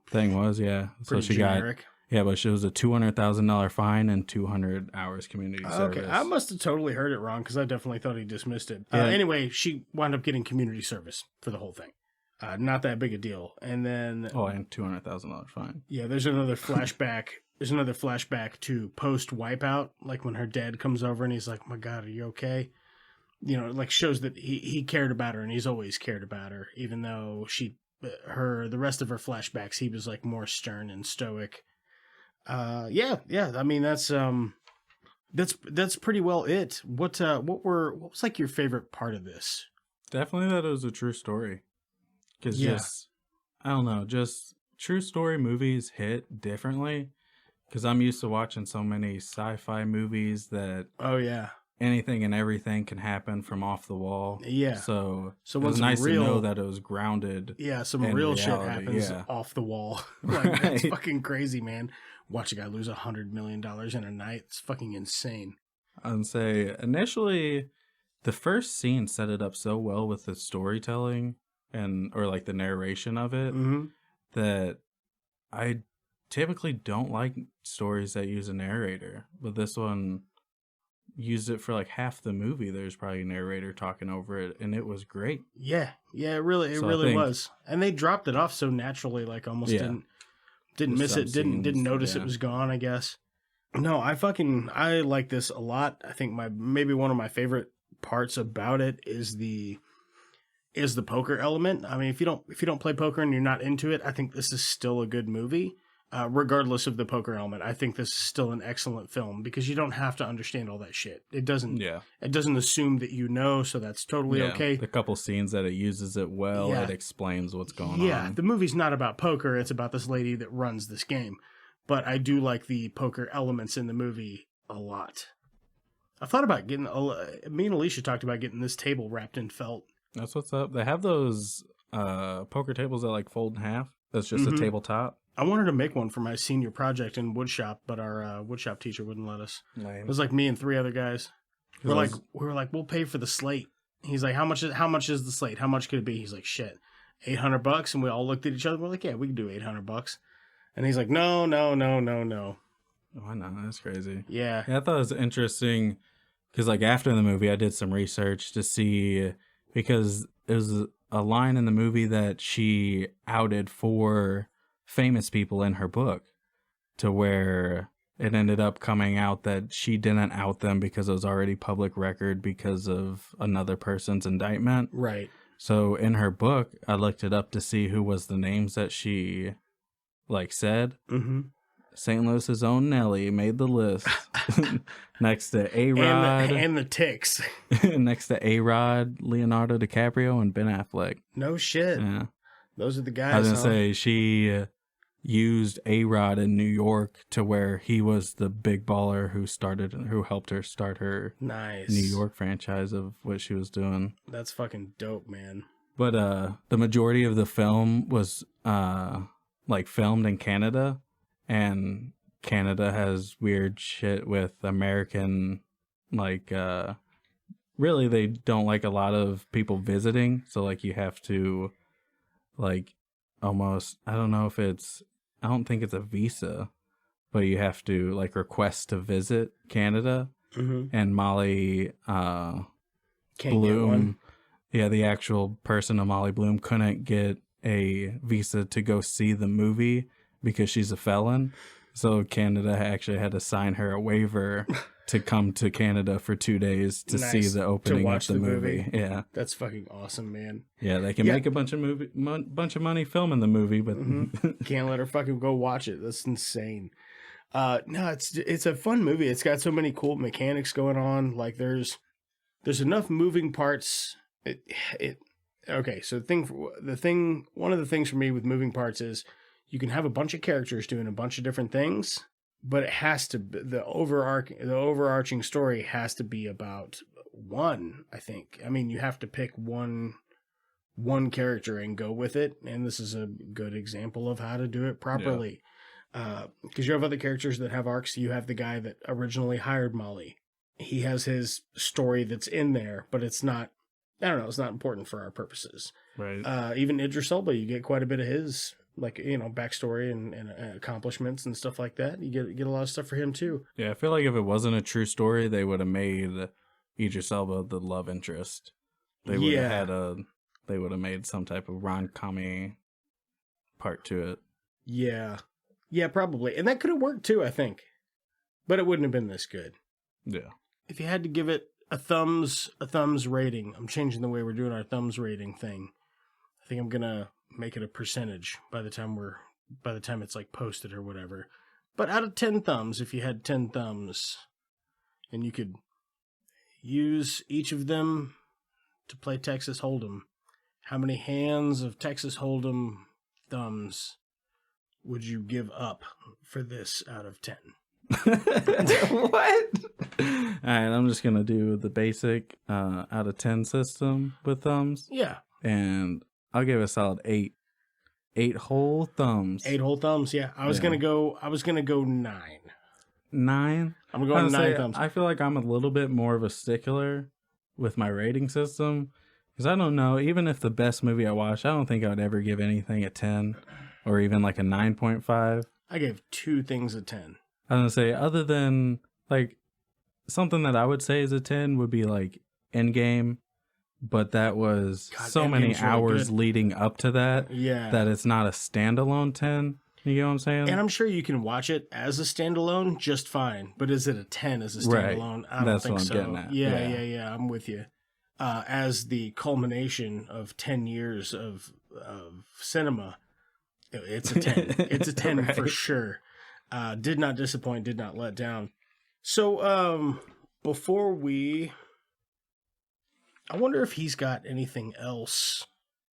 thing was. Yeah, so she generic. Yeah, but she was a $200,000 fine and 200 hours community service.
Okay, I must have totally heard it wrong because I definitely thought he dismissed it. Anyway, she wound up getting community service for the whole thing. Not that big a deal. And then...
and $200,000 fine.
Yeah, there's another flashback. There's another flashback to post-Wipeout, like when her dad comes over and he's like, "My God, are you okay?" You know, it like shows that he cared about her and he's always cared about her, even though the rest of her flashbacks, he was like more stern and stoic. Yeah. I mean, that's pretty well it. What was like your favorite part of this?
Definitely that it was a true story. Because I don't know, just true story movies hit differently. Because I'm used to watching so many sci-fi movies that anything and everything can happen from off the wall. Yeah. So it was nice to know that it was grounded.
Yeah, some real shit happens off the wall. Like, that's fucking crazy, man. Watch a guy lose $100 million in a night. It's fucking insane.
I'd say initially, the first scene set it up so well with the storytelling or like the narration of it that I typically don't like stories that use a narrator, but this one used it for like half the movie. There's probably a narrator talking over it, and it was great.
Yeah, it really was. And they dropped it off so naturally, like almost didn't miss it, didn't notice it was gone, I guess. No, I like this a lot. I think maybe one of my favorite parts about it is the poker element. I mean, if you don't play poker and you're not into it, I think this is still a good movie. Regardless of the poker element, I think this is still an excellent film because you don't have to understand all that shit. It doesn't assume that you know, so that's totally okay.
The couple scenes that it uses it well, it explains what's going on.
Yeah, the movie's not about poker, it's about this lady that runs this game. But I do like the poker elements in the movie a lot. I thought about me and Alicia talked about getting this table wrapped in felt.
That's what's up. They have those poker tables that like fold in half. That's just a tabletop.
I wanted to make one for my senior project in woodshop, but our woodshop teacher wouldn't let us.
Lame.
It was like me and 3 other guys. We were like, we'll pay for the slate. He's like, how much is the slate? How much could it be? He's like, shit, $800. And we all looked at each other. We're like, yeah, we can do $800. And he's like, no.
Why not? That's crazy.
Yeah.
I thought it was interesting because, like, after the movie, I did some research to see, because it was a line in the movie that she outed for famous people in her book, to where it ended up coming out that she didn't out them because it was already public record because of another person's indictment.
Right.
So in her book, I looked it up to see who was the names that she, like, said.
Mm-hmm.
St. Louis's own Nelly made the list. Next to A-Rod.
And the Ticks.
Next to A-Rod, Leonardo DiCaprio, and Ben Affleck.
No shit.
Yeah.
Those are the guys.
I was going to say, she used A-Rod in New York to where he was the big baller who helped her start her
nice
New York franchise of what she was doing.
That's fucking dope, man.
But the majority of the film was like filmed in Canada, and Canada has weird shit with American, like, really they don't like a lot of people visiting, so like you have to, like, almost, I don't think it's a visa, but you have to, like, request to visit Canada.
Mm-hmm.
And Molly
Can't
Bloom,
get one.
yeah, the actual person of Molly Bloom couldn't get a visa to go see the movie because she's a felon. So Canada actually had to sign her a waiver to come to Canada for 2 days to see the opening of the movie. Yeah,
that's fucking awesome, man.
Yeah, they can make a bunch of money filming the movie, but
can't let her fucking go watch it. That's insane. No, it's a fun movie. It's got so many cool mechanics going on. Like there's enough moving parts. Okay, so one of the things for me with moving parts is you can have a bunch of characters doing a bunch of different things, but it has to, the overarching story has to be about one, I think. I mean, you have to pick one character and go with it, and this is a good example of how to do it properly. Because you have other characters that have arcs. You have the guy that originally hired Molly. He has his story that's in there, but it's not, I don't know, it's not important for our purposes.
Right.
Even Idris Elba, you get quite a bit of his, like, you know, backstory and accomplishments and stuff like that. You get a lot of stuff for him too.
Yeah, I feel like if it wasn't a true story, they would have made Idris Elba the love interest. They would have made some type of rom-com-y part to it.
Yeah, probably. And that could have worked too, I think. But it wouldn't have been this good.
Yeah.
If you had to give it a thumbs rating, I'm changing the way we're doing our thumbs rating thing. I think I'm gonna make it a percentage by the time it's like posted or whatever. But out of 10 thumbs, if you had 10 thumbs and you could use each of them to play Texas Hold'em, how many hands of Texas Hold'em thumbs would you give up for this out of 10?
What? All right, I'm just gonna do the basic out of 10 system with thumbs.
Yeah,
and I'll give it a solid 8. 8 whole thumbs.
8 whole thumbs. Yeah, I was gonna go 9.
9.
I'm going 9 thumbs.
I feel like I'm a little bit more of a stickler with my rating system because I don't know. Even if the best movie I watched, I don't think I would ever give anything a 10 or even like a 9.5.
I gave 2 things a 10.
I was gonna say, other than like something that I would say is a 10 would be like Endgame, but that was so many hours leading up to that.
Yeah,
that it's not a standalone 10. You get what I'm saying?
And I'm sure you can watch it as a standalone just fine. But is it a 10 as a standalone?
Right.
I don't think
what I'm
so.
Getting at.
Yeah. I'm with you. As the culmination of 10 years of cinema, it's a 10. It's a 10
Right.
for sure. Did not disappoint, did not let down. So, before I wonder if he's got anything else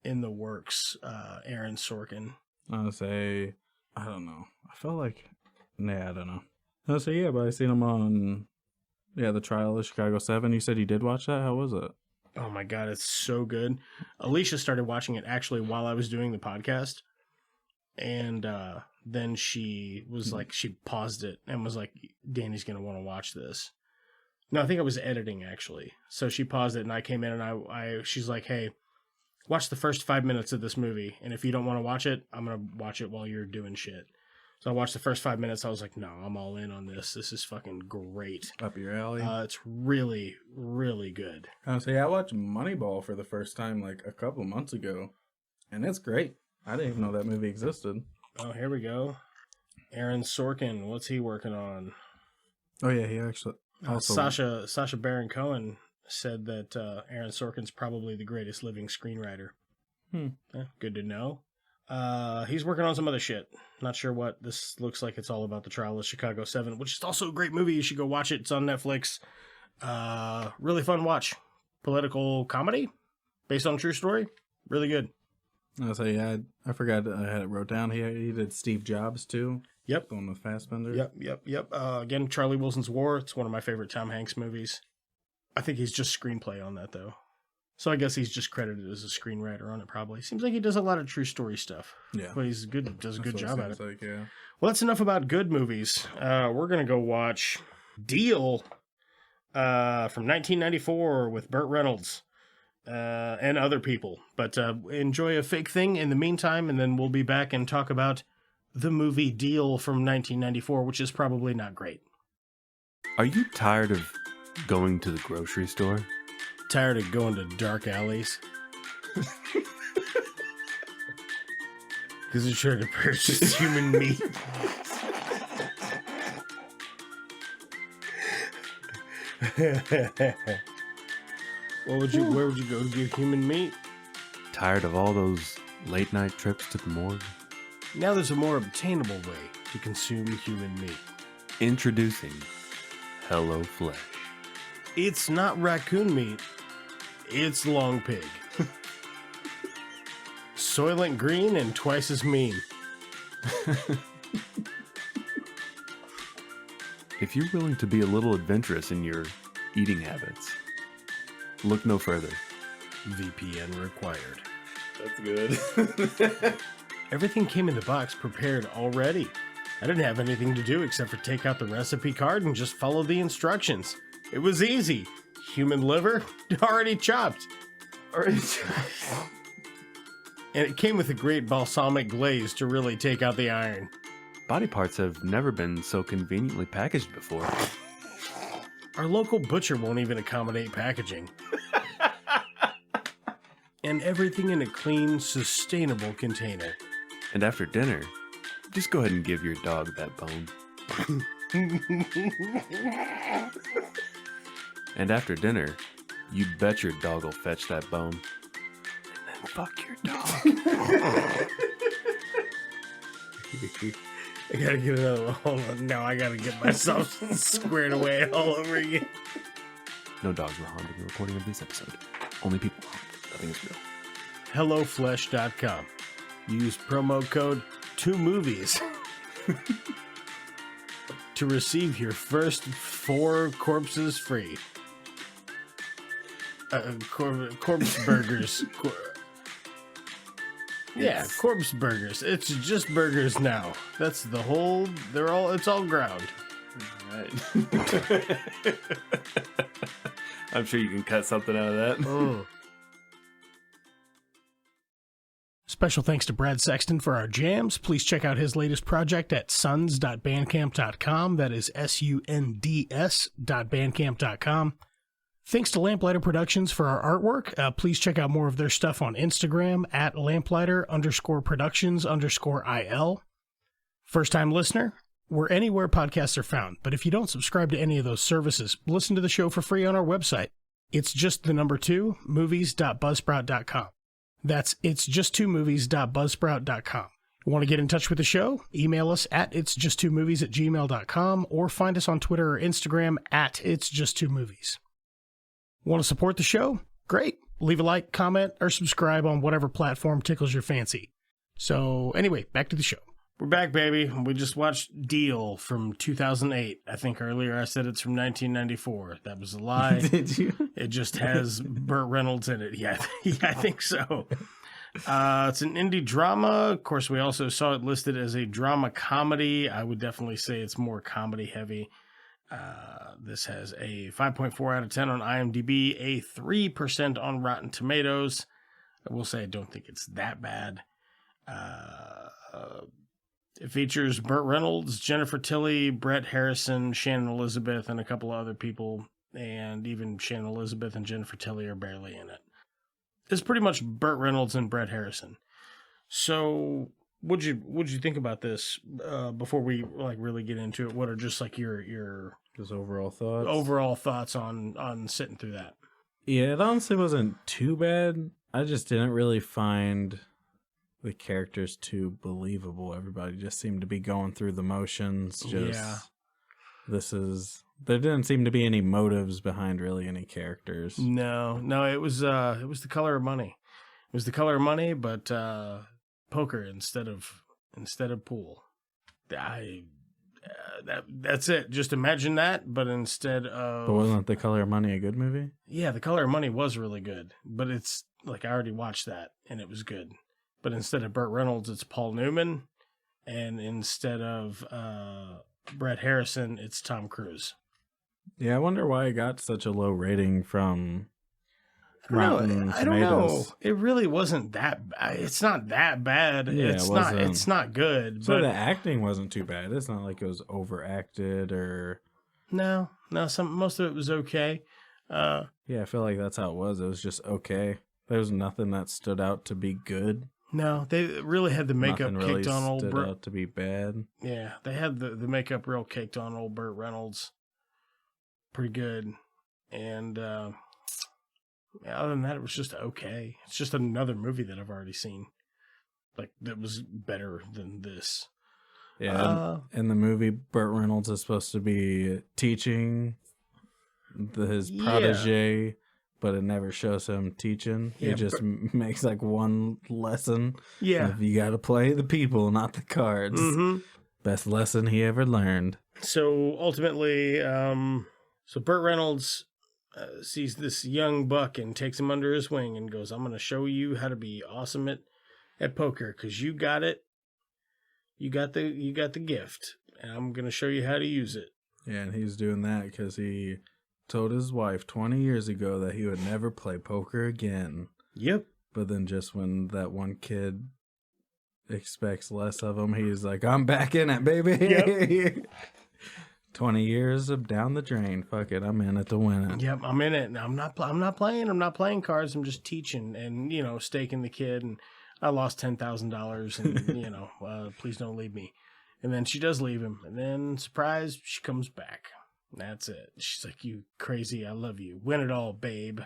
in the works, Aaron Sorkin.
I would say, I don't know. I felt like, I don't know. I would say, yeah, but I seen him on, the Trial of Chicago 7. You said you did watch that? How was it?
Oh my God, it's so good. Alicia started watching it actually while I was doing the podcast. And then she was like, she paused it and was like, Danny's going to want to watch this. No, I think I was editing, actually. So she paused it, and I came in, and she's like, hey, watch the first 5 minutes of this movie, and if you don't want to watch it, I'm going to watch it while you're doing shit. So I watched the first 5 minutes. I was like, no, I'm all in on this. This is fucking great.
Up your alley.
It's really, really good.
So I watched Moneyball for the first time like a couple months ago, and it's great. I didn't even know that movie existed.
Oh, here we go. Aaron Sorkin, what's he working on?
Oh yeah, he actually also
Sacha Baron Cohen said that Aaron Sorkin's probably the greatest living screenwriter. Good to know. He's working on some other shit. Not sure what. This looks like it's all about the trial of Chicago 7, which is also a great movie. You should go watch it. It's on Netflix. Really fun watch. Political comedy based on a true story. Really good.
I forgot I had it wrote down. He did Steve Jobs too.
Yep.
The one with Fassbender.
Yep. Again, Charlie Wilson's War. It's one of my favorite Tom Hanks movies. I think he's just screenplay on that, though. So I guess he's just credited as a screenwriter on it, probably. Seems like he does a lot of true story stuff. Yeah. But he's good. Does a good job at it.
Like, yeah.
Well, that's enough about good movies. We're going to go watch Deal from 1994 with Burt Reynolds and other people. But enjoy a fake thing in the meantime, and then we'll be back and talk about the movie Deal from 1994, which is probably not great.
Are you tired of going to the grocery store?
Tired of going to dark alleys? Because you're trying to purchase human meat. Where would you go to get human meat?
Tired of all those late night trips to the morgue?
Now there's a more obtainable way to consume human meat.
Introducing Hello Flesh.
It's not raccoon meat. It's long pig. Soylent Green and twice as mean.
If you're willing to be a little adventurous in your eating habits, look no further.
VPN required.
That's good.
Everything came in the box prepared already. I didn't have anything to do except for take out the recipe card and just follow the instructions. It was easy. Human liver, already chopped. And it came with a great balsamic glaze to really take out the iron.
Body parts have never been so conveniently packaged before.
Our local butcher won't even accommodate packaging. And everything in a clean, sustainable container.
And after dinner, just go ahead and give your dog that bone. And after dinner, you bet your dog will fetch that bone. And then fuck your dog.
I gotta get another one. Hold on. Now I gotta get myself squared away all over again.
No dogs were harmed in the recording of this episode. Only people harmed. Nothing is real.
HelloFlesh.com. Use promo code 2movies to receive your first 4 corpses free. Corpse burgers. Yeah, corpse burgers. It's just burgers now. That's the whole. It's all ground.
All right. I'm sure you can cut something out of that.
Special thanks to Brad Sexton for our jams. Please check out his latest project at suns.bandcamp.com. That is sunds.bandcamp.com. Thanks to Lamplighter Productions for our artwork. Please check out more of their stuff on Instagram at lamplighter_productions_IL. First time listener, we're anywhere podcasts are found, but if you don't subscribe to any of those services, listen to the show for free on our website. It's just the number 2, movies.buzzsprout.com. That's it's just 2movies.buzzsprout.com. Want to get in touch with the show? Email us at itsjust2movies@gmail.com or find us on Twitter or Instagram at itsjust2movies. Want to support the show? Great. Leave a like, comment, or subscribe on whatever platform tickles your fancy. So anyway, back to the show. We're back, baby. We just watched Deal from 2008. I think earlier I said it's from 1994. That was a lie.
Did you?
It just has Burt Reynolds in it. Yeah, I think so. It's an indie drama. Of course, we also saw it listed as a drama comedy. I would definitely say it's more comedy heavy. This has a 5.4 out of 10 on IMDb, a 3% on Rotten Tomatoes. I will say I don't think it's that bad. It features Burt Reynolds, Jennifer Tilly, Brett Harrison, Shannon Elizabeth, and a couple of other people. And even Shannon Elizabeth and Jennifer Tilly are barely in it. It's pretty much Burt Reynolds and Brett Harrison. So, what'd you think about this before we like really get into it? What are just like your
Just overall thoughts?
overall thoughts on sitting through that?
Yeah, it honestly wasn't too bad. I just didn't really find the characters too believable. Everybody just seemed to be going through the motions. There didn't seem to be any motives behind really any characters.
No, it was The Color of Money. It was The Color of Money, but poker instead of pool. That's it. Just imagine that, but instead of.
But wasn't The Color of Money a good movie?
Yeah, The Color of Money was really good, but it's like I already watched that and it was good. But instead of Burt Reynolds, it's Paul Newman, and instead of Brett Harrison, it's Tom Cruise.
Yeah, I wonder why it got such a low rating from
Rotten
Tomatoes.
I don't know. It really wasn't that. It's not that bad.
Yeah,
it's not. It's not good.
So
but
the acting wasn't too bad. It's not like it was overacted or.
No. Most of it was okay.
Yeah, I feel like that's how it was. It was just okay. There was nothing that stood out to be good.
No, they really had the makeup
Nothing really
kicked on old
stood
Burt.
out to be bad.
Yeah, they had the makeup real caked on old Burt Reynolds. Pretty good. And other than that, it was just okay. It's just another movie that I've already seen. Like, that was better than this.
Yeah, in the movie, Burt Reynolds is supposed to be teaching his protege, but it never shows him teaching.
Yeah,
he just makes like one lesson.
Yeah.
Of you got to play the people, not the cards.
Mm-hmm.
Best lesson he ever learned.
So ultimately, so Burt Reynolds sees this young buck and takes him under his wing and goes, "I'm going to show you how to be awesome at poker because you got it. You got the gift, and I'm going to show you how to use it."
Yeah, and he's doing that because he told his wife 20 years ago that he would never play poker again.
Yep.
But then just when that one kid expects less of him, he's like, "I'm back in it, baby."
Yep.
20 years of down the drain. Fuck it, I'm in it to win it.
Yep, I'm in it. I'm not playing. I'm not playing cards. I'm just teaching and staking the kid. And I lost $10,000. And please don't leave me. And then she does leave him. And then surprise, she comes back. That's it. She's like, "You crazy. I love you. Win it all, babe."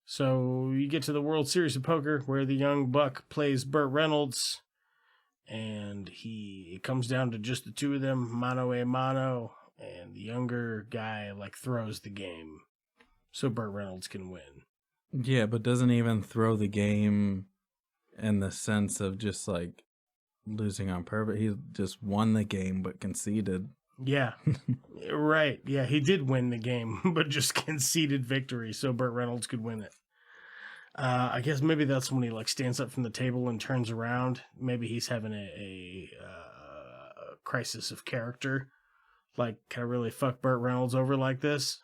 So you get to the World Series of Poker where the young buck plays Burt Reynolds. And it comes down to just the two of them, mano a mano. And the younger guy throws the game so Burt Reynolds can win.
Yeah, but doesn't even throw the game in the sense of just losing on purpose. He just won the game but conceded.
Yeah, right. Yeah, he did win the game but just conceded victory so Burt Reynolds could win it. I guess maybe that's when he stands up from the table and turns around. Maybe he's having a crisis of character. Can I really fuck Burt Reynolds over like this?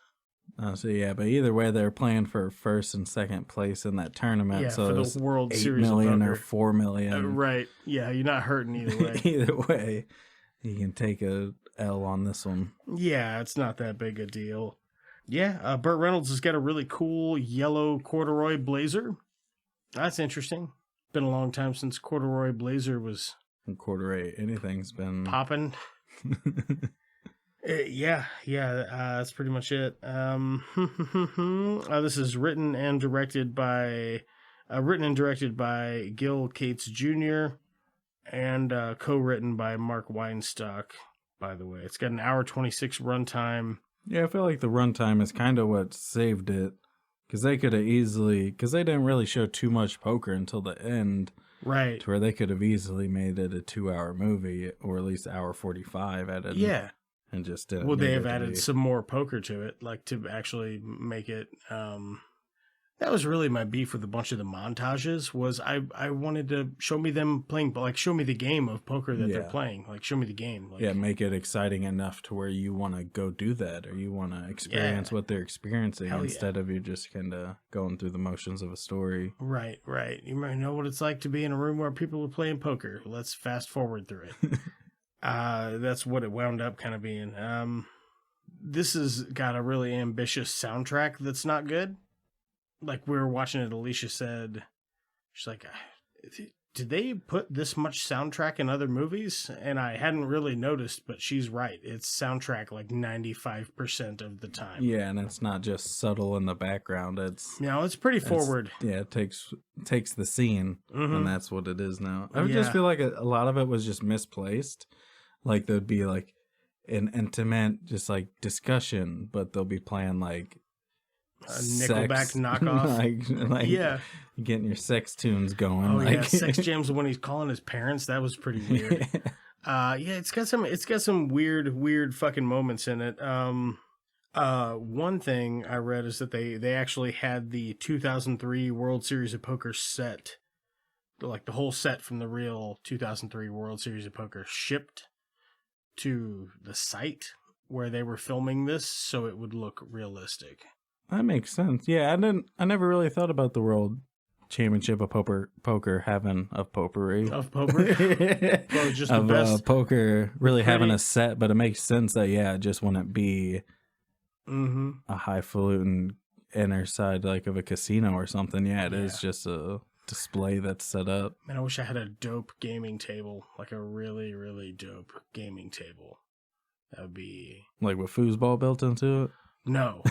So yeah, but either way, they're playing for first and second place in that tournament.
Yeah,
so
for the World Series
$8 million
of
or
Poker.
$4 million.
Right. Yeah, you're not hurting either way.
Either way, you can take a L on this one.
Yeah, it's not that big a deal. Yeah, Burt Reynolds has got a really cool yellow corduroy blazer. That's interesting. Been a long time since corduroy blazer was
Corduroy, anything's been
popping. Yeah, that's pretty much it. This is written and directed by Gil Cates Jr. and co-written by Mark Weinstock. By the way, it's got an hour 26 runtime.
Yeah, I feel like the runtime is kind of what saved it, because they could have easily, because they didn't really show too much poker until the end,
right?
To where they could have easily made it a 2-hour movie, or at least hour 45 added.
Yeah.
And just didn't.
Would they have added some more poker to it, to actually make it That was really my beef with a bunch of the montages. Was I wanted to show me them playing, like show me the game of poker that they're playing, like show me the game. Like,
yeah, make it exciting enough to where you want to go do that, or you want to experience what they're experiencing instead of you just kind of going through the motions of a story.
Right. You might know what it's like to be in a room where people are playing poker. Let's fast forward through it. That's what it wound up kind of being. This has got a really ambitious soundtrack that's not good. Like, we were watching it, Alicia said, she's like, did they put this much soundtrack in other movies? And I hadn't really noticed, but she's right. It's soundtrack like 95% of the time.
Yeah, and it's not just subtle in the background.
It's pretty forward.
It takes the scene, and that's what it is now. I just feel like a lot of it was just misplaced. Like, there'd be like an intimate, just like discussion, but they'll be playing like
a Nickelback knockoff.
like
yeah,
getting your sex tunes going.
Oh
like.
yeah, sex jams when he's calling his parents. That was pretty weird. It's got some weird fucking moments in it. One thing I read is that they actually had the 2003 World Series of Poker set, like the whole set from the real 2003 World Series of Poker, shipped to the site where they were filming this so it would look realistic.
That makes sense. Yeah, I never really thought about the World Championship of poker having of potpourri.
Of potpourri? Well, just the best.
Poker really having a set, but it makes sense that, it just wouldn't be a highfalutin inner side like of a casino or something. Yeah, it is just a display that's set up.
Man, I wish I had a dope gaming table, like a really, really dope gaming table. That would be...
Like with foosball built into it?
No.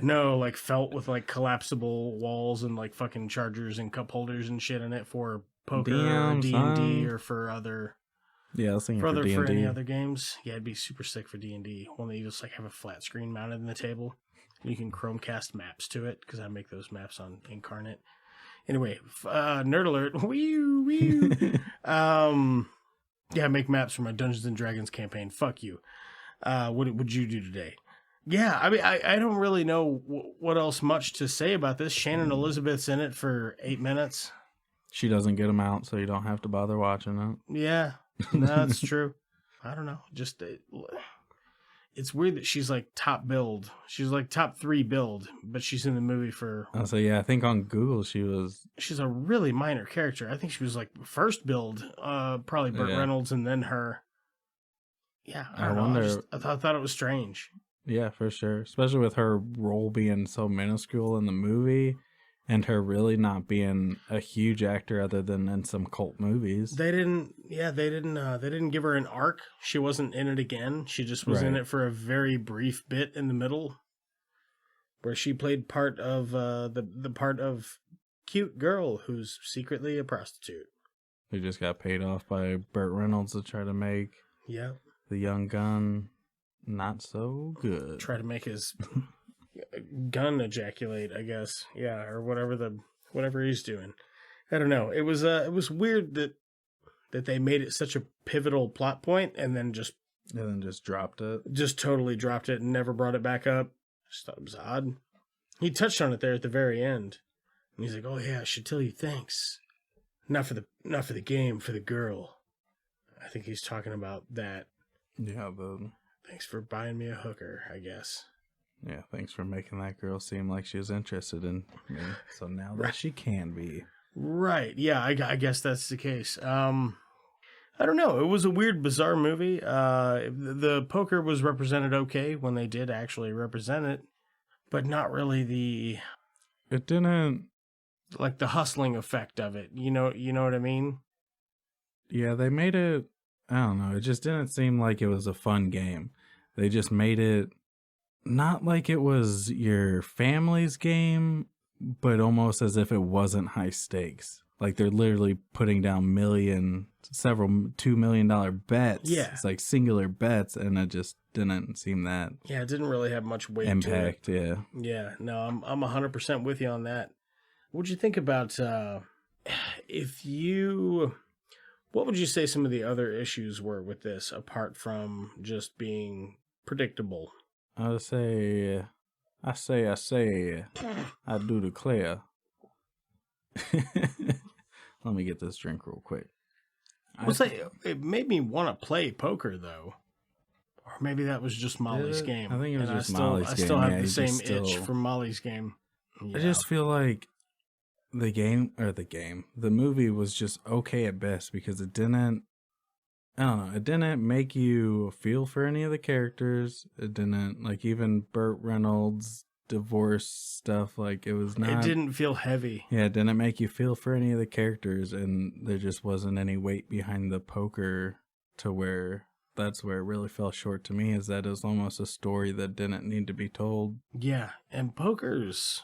No, like felt with like collapsible walls and like fucking chargers and cup holders and shit in it for poker or D&D or for other...
Yeah, I was thinking for D&D.
For any other games. Yeah, it'd be super sick for D&D. One that you just like have a flat screen mounted in the table. You can Chromecast maps to it, because I make those maps on Incarnate. Anyway, nerd alert. Wee. Yeah, I make maps for my Dungeons and Dragons campaign. Fuck you. What would you do today? Yeah, I mean, I don't really know what else much to say about this. Shannon Elizabeth's in it for 8 minutes.
She doesn't get them out, so you don't have to bother watching it.
Yeah, that's true. I don't know. Just it's weird that she's like top build. She's like top 3 build, but she's in the movie for...
So yeah, I think on Google she's
a really minor character. I think she was like first build, probably Burt Reynolds and then her. Yeah, I wonder. I thought it was strange.
Yeah, for sure. Especially with her role being so minuscule in the movie and her really not being a huge actor other than in some cult movies.
They didn't give her an arc. She wasn't in it again. She just was in it for a very brief bit in the middle where she played part of the part of cute girl who's secretly a prostitute.
Who just got paid off by Burt Reynolds to try to make the young gun not so good.
Try to make his gun ejaculate, I guess. Yeah, or whatever he's doing. I don't know. It was weird that they made it such a pivotal plot point and then just
dropped it.
Just totally dropped it and never brought it back up. I just thought it was odd. He touched on it there at the very end. And he's like, "Oh yeah, I should tell you thanks. Not for the game, for the girl." I think he's talking about that.
Yeah,
thanks for buying me a hooker, I guess.
Yeah, thanks for making that girl seem like she was interested in me. So now that she can be.
Right. Yeah, I guess that's the case. I don't know. It was a weird, bizarre movie. The poker was represented okay when they did actually represent it, but not really
It didn't...
Like the hustling effect of it. You know what I mean?
Yeah, they made it... I don't know. It just didn't seem like it was a fun game. They just made it not like it was your family's game, but almost as if it wasn't high stakes. Like they're literally putting down several $2 million bets.
Yeah.
It's like singular bets, and it just didn't seem that.
Yeah, it didn't really have much weight
impact,
to it.
Yeah.
Yeah, no, I'm 100% with you on that. What'd you think about what would you say some of the other issues were with this, apart from just being predictable?
I would say I say, I do declare. Let me get this drink real quick.
It made me want to play poker, though. Or maybe that was just Molly's game.
I think it was
and
just Molly's game.
I still have
Yeah,
the same
still...
itch from Molly's game. Yeah.
I just feel like the movie was just okay at best because it didn't, I don't know, it didn't make you feel for any of the characters. It didn't, like, even Burt Reynolds divorce stuff, like, it was not...
It didn't feel heavy.
Yeah, it didn't make you feel for any of the characters, and there just wasn't any weight behind the poker to where... That's where it really fell short to me, is that it was almost a story that didn't need to be told.
Yeah, and poker's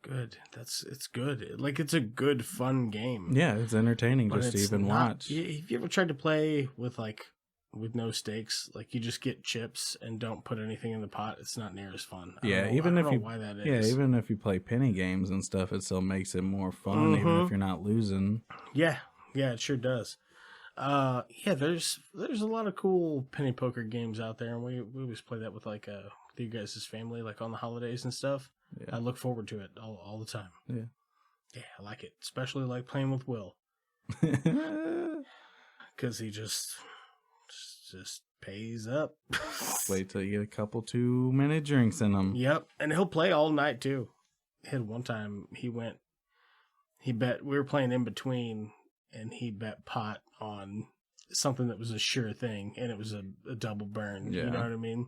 good. It's good. Like, it's a good, fun game.
Yeah, it's entertaining just to even watch.
Have you ever tried to play with no stakes? Like, you just get chips and don't put anything in the pot. It's not near as fun. I don't know why that is.
Yeah, even if you play penny games and stuff, it still makes it more fun, even if you're not losing.
Yeah, it sure does. There's a lot of cool penny poker games out there, and we always play that with you guys' family, like on the holidays and stuff. Yeah. I look forward to it all the time. Yeah, I like it, especially like playing with Will, because he just pays up.
Wait till you get a couple 2-minute drinks in him.
Yep, and he'll play all night too. One time he bet, we were playing in between, and he bet pot on something that was a sure thing, and it was a double burn. Yeah. You know what I mean?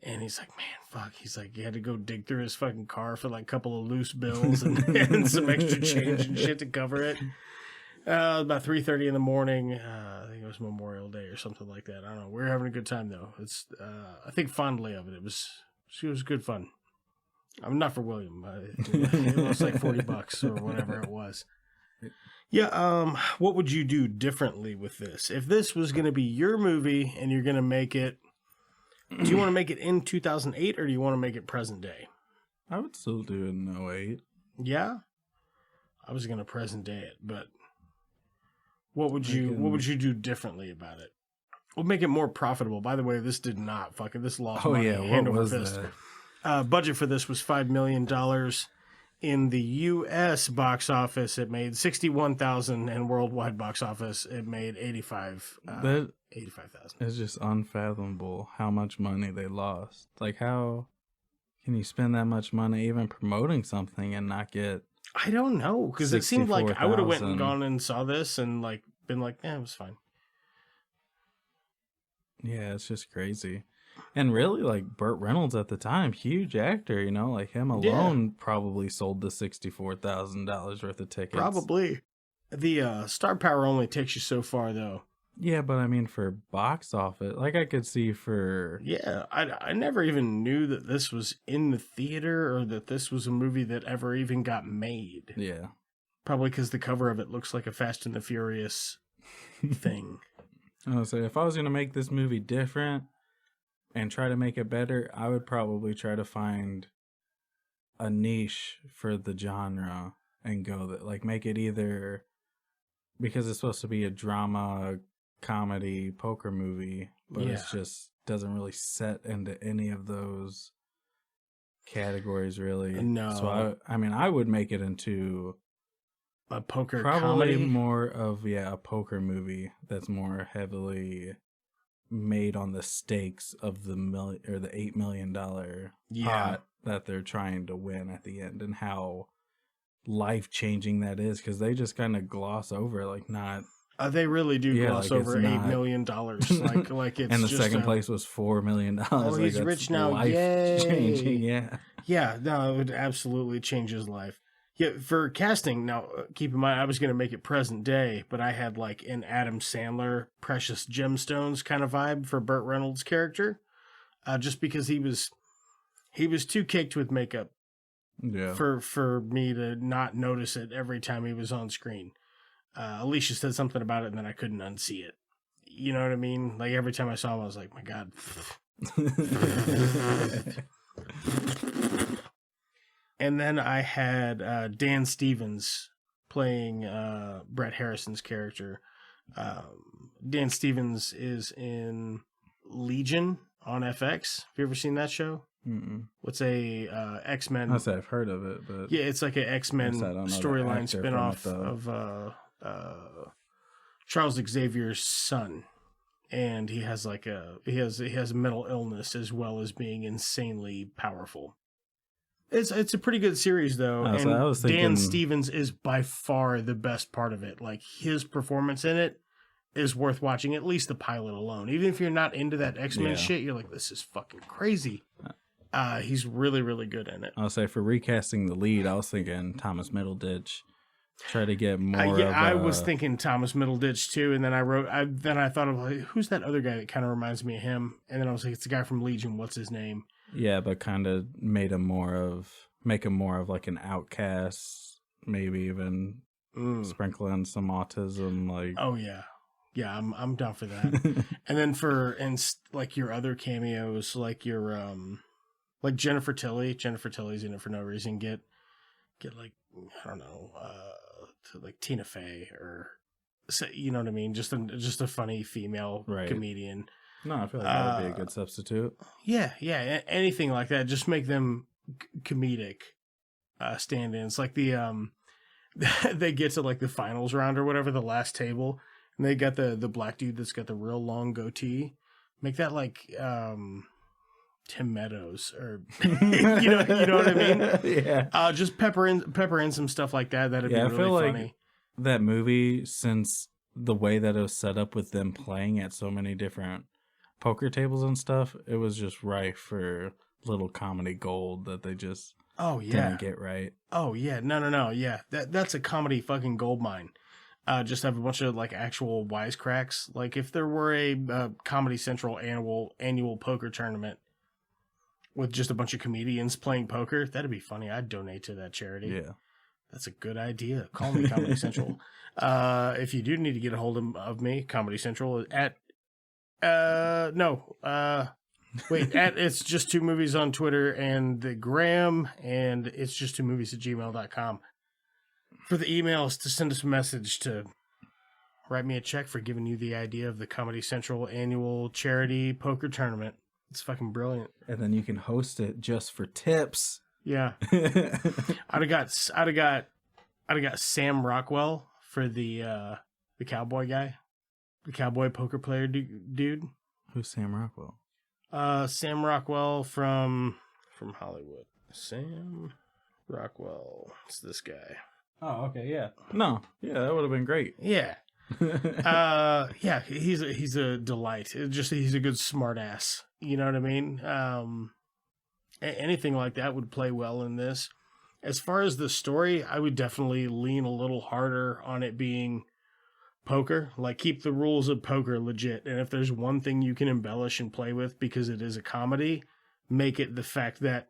And he's like, man, fuck. He's like, he had to go dig through his fucking car for like a couple of loose bills and some extra change and shit to cover it. About 3:30 in the morning. I think it was Memorial Day or something like that. I don't know. We were having a good time though. It's I think fondly of it. It was good fun. I'm not for William. It was like $40 or whatever it was. Yeah, what would you do differently with this? If this was going to be your movie and you're going to make it, do you want to make it in 2008 or do you want to make it present day?
I would still do it in 08.
Yeah? I was going to present day it, but what would you do differently about it? We'll make it more profitable. By the way, this did not this lost money.
Yeah, what was that?
Budget for this was $5 million. In the U.S. box office, it made $61,000, and worldwide box office, it made $85,000.
It's just unfathomable how much money they lost. Like, how can you spend that much money even promoting something and not get?
I don't know, because it seemed like I would have went and gone and saw this and like been like, it was fine.
Yeah, it's just crazy. And really, like, Burt Reynolds at the time, huge actor, you know, like him alone probably sold the $64,000 worth of tickets.
Probably. The star power only takes you so far, though.
Yeah, but I mean, for box office, like I could see for...
Yeah, I never even knew that this was in the theater or that this was a movie that ever even got made.
Yeah.
Probably because the cover of it looks like a Fast and the Furious thing.
I was say, if I was going to make this movie different and try to make it better, I would probably try to find a niche for the genre and go that, like, make it either, because it's supposed to be a drama, comedy, poker movie, but it just doesn't really set into any of those categories really.
No.
So I would make it into
a poker
probably
comedy?
More of a poker movie that's more heavily made on the stakes of the $8 million pot that they're trying to win at the end, and how life-changing that is, because they just kind of gloss over, like, not...
they really do gloss over $8 million. Like it's
and the
just
second place was $4 million.
Oh, he's rich now.
Life-changing,
Yeah, no, it would absolutely change his life. Yeah, for casting, now, keep in mind, I was going to make it present day, but I had, like, an Adam Sandler Precious Gemstones kind of vibe for Burt Reynolds' character, just because he was too caked with makeup for me to not notice it every time he was on screen. Alicia said something about it, and then I couldn't unsee it. You know what I mean? Like, every time I saw him, I was like, my God. And then I had Dan Stevens playing Brett Harrison's character. Dan Stevens is in Legion on FX. Have you ever seen that show? What's a X-Men?
I say I've heard of it, but
Yeah, it's like an X-Men
I don't know the
storyline
actor
spinoff
from it,
of Charles Xavier's son, and he has like he has mental illness as well as being insanely powerful. It's a pretty good series though,
Oh,
and
so I was thinking-
Dan Stevens is by far the best part of it. Like his performance in it is worth watching, at least the pilot alone. Even if you're not into that X-Men
Yeah.
shit, you're like, this is fucking crazy. He's really, really good in it.
I'll say for recasting the lead, I was thinking Thomas Middleditch. Try to get more.
I
of
was thinking Thomas Middleditch too, and then I thought of like, who's that other guy that kind of reminds me of him? And then I was like, it's the guy from Legion. What's his name?
Yeah, but kind of make him more of like an outcast, maybe even sprinkle in some autism. Like,
Oh yeah, I'm down for that. And then like your other cameos, like your like Jennifer Tilly. Jennifer Tilly's in it for no reason. Get like, I don't know, to like Tina Fey or, you know what I mean? Just a funny female comedian.
No, I feel like that would be a good substitute.
Yeah, anything like that. Just make them comedic stand-ins. Like the they get to like the finals round or whatever, the last table, and they got the black dude that's got the real long goatee. Make that like Tim Meadows or you know what I mean?
Yeah.
Just pepper in some stuff like that. That'd be
I
really
feel
funny.
like that movie, since the way that it was set up with them playing at so many different poker tables and stuff, it was just rife for little comedy gold that they just didn't get right.
Oh yeah, no, yeah, that's a comedy fucking gold mine. Just have a bunch of like actual wisecracks. Like if there were a Comedy Central annual poker tournament with just a bunch of comedians playing poker, that'd be funny. I'd donate to that charity.
Yeah.
That's a good idea. Call me Comedy Central. If you do need to get a hold of me, Comedy Central at it's just 2 movies on Twitter and the gram, and it's just 2 movies at gmail.com. For the emails, to send us a message, to write me a check for giving you the idea of the Comedy Central annual charity poker tournament. It's fucking brilliant.
And then you can host it just for tips.
Yeah. I'd have got Sam Rockwell for the cowboy guy. The cowboy poker player dude.
Who's Sam Rockwell?
Sam Rockwell from Hollywood. Sam Rockwell. It's this guy.
Oh, okay, yeah. No, yeah, that would have been great.
Yeah. Yeah, he's a delight. He's a good smart ass. You know what I mean? Anything like that would play well in this. As far as the story, I would definitely lean a little harder on it being poker. Like, keep the rules of poker legit. And if there's one thing you can embellish and play with because it is a comedy, make it the fact that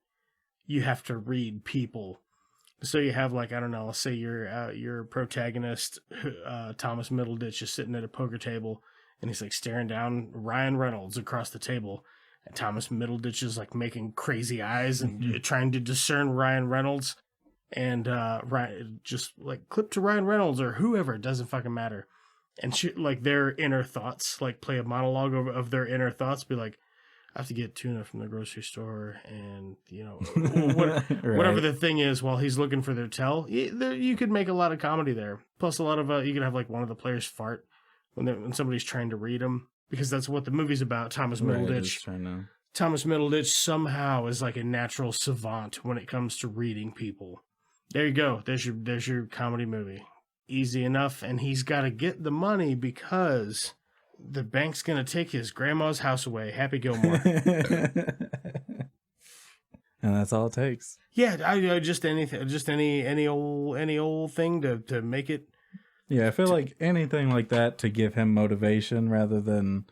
you have to read people. So you have, like, I don't know, say your protagonist, Thomas Middleditch, is sitting at a poker table, and he's, like, staring down Ryan Reynolds across the table. And Thomas Middleditch is, like, making crazy eyes and trying to discern Ryan Reynolds. And Ryan, just, like, clip to Ryan Reynolds or whoever, it doesn't fucking matter. And like, their inner thoughts, like, play a monologue of their inner thoughts, be like, I have to get tuna from the grocery store, and, you know, whatever the thing is while he's looking for their tell. You could make a lot of comedy there. Plus, a lot of you could have like one of the players fart when somebody's trying to read them, because that's what the movie's about. Thomas Middleditch. Thomas Middleditch somehow is like a natural savant when it comes to reading people. There you go. There's your comedy movie. Easy enough, and he's got to get the money because the bank's gonna take his grandma's house away. Happy Gilmore.
And that's all it takes.
Yeah, I just anything, just any old thing to make it.
Yeah, I feel like anything like that to give him motivation rather than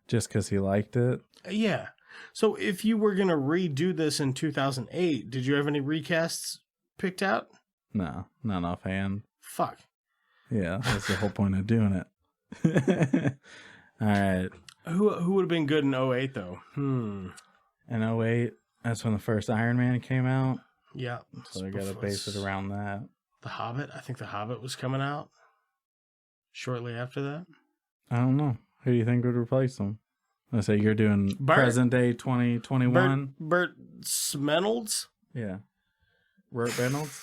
just because he liked it.
Yeah. So if you were gonna redo this in 2008, did you have any recasts picked out?
No, not offhand.
Fuck.
Yeah, that's the whole point of doing it. All right.
Who would have been good in 08 though?
In 08, that's when the first Iron Man came out.
Yeah.
So I got to base it around that.
The Hobbit? I think The Hobbit was coming out shortly after that.
I don't know. Who do you think would replace him? I say you're doing present day 2021.
Burt Reynolds?
Yeah. Burt Reynolds?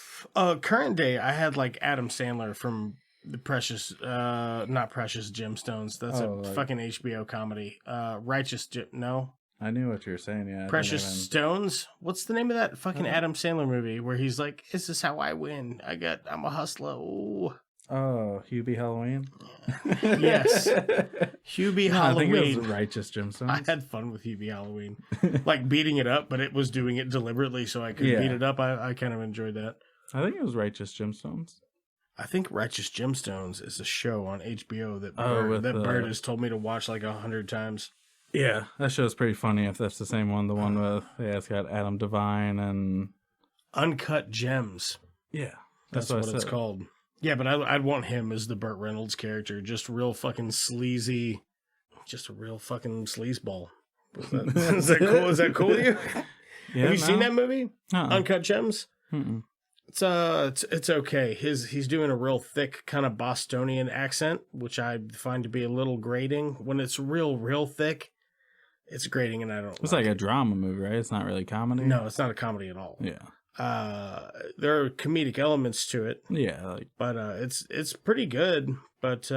Current day, I had like Adam Sandler from the not Precious Gemstones. That's fucking HBO comedy. No?
I knew what you were saying, yeah.
Precious Stones? What's the name of that fucking Adam Sandler movie where he's like, this is how I win. I'm a hustler. Ooh.
Oh, Hubie Halloween?
Yes. Hubie Halloween.
I think it was Righteous Gemstones.
I had fun with Hubie Halloween. Like beating it up, but it was doing it deliberately so I could beat it up. I kind of enjoyed that.
I think it was Righteous Gemstones.
I think Righteous Gemstones is a show on HBO that Bird has told me to watch like 100 times.
Yeah, that show's pretty funny if that's the same one. The one with, it's got Adam Devine and...
Uncut Gems.
Yeah.
That's what it's called. Yeah, but I'd want him as the Burt Reynolds character. Just real fucking sleazy. Just a real fucking sleazeball. Is that cool? Is that cool with you?
Yeah,
Have you seen that movie? Uncut Gems?
Mm-mm.
It's okay. He's doing a real thick kind of Bostonian accent, which I find to be a little grating. When it's real thick, it's grating, and I don't.
It's like a drama movie, right? It's not really comedy.
No, it's not a comedy at all.
Yeah.
There are comedic elements to it.
Yeah,
but it's pretty good. But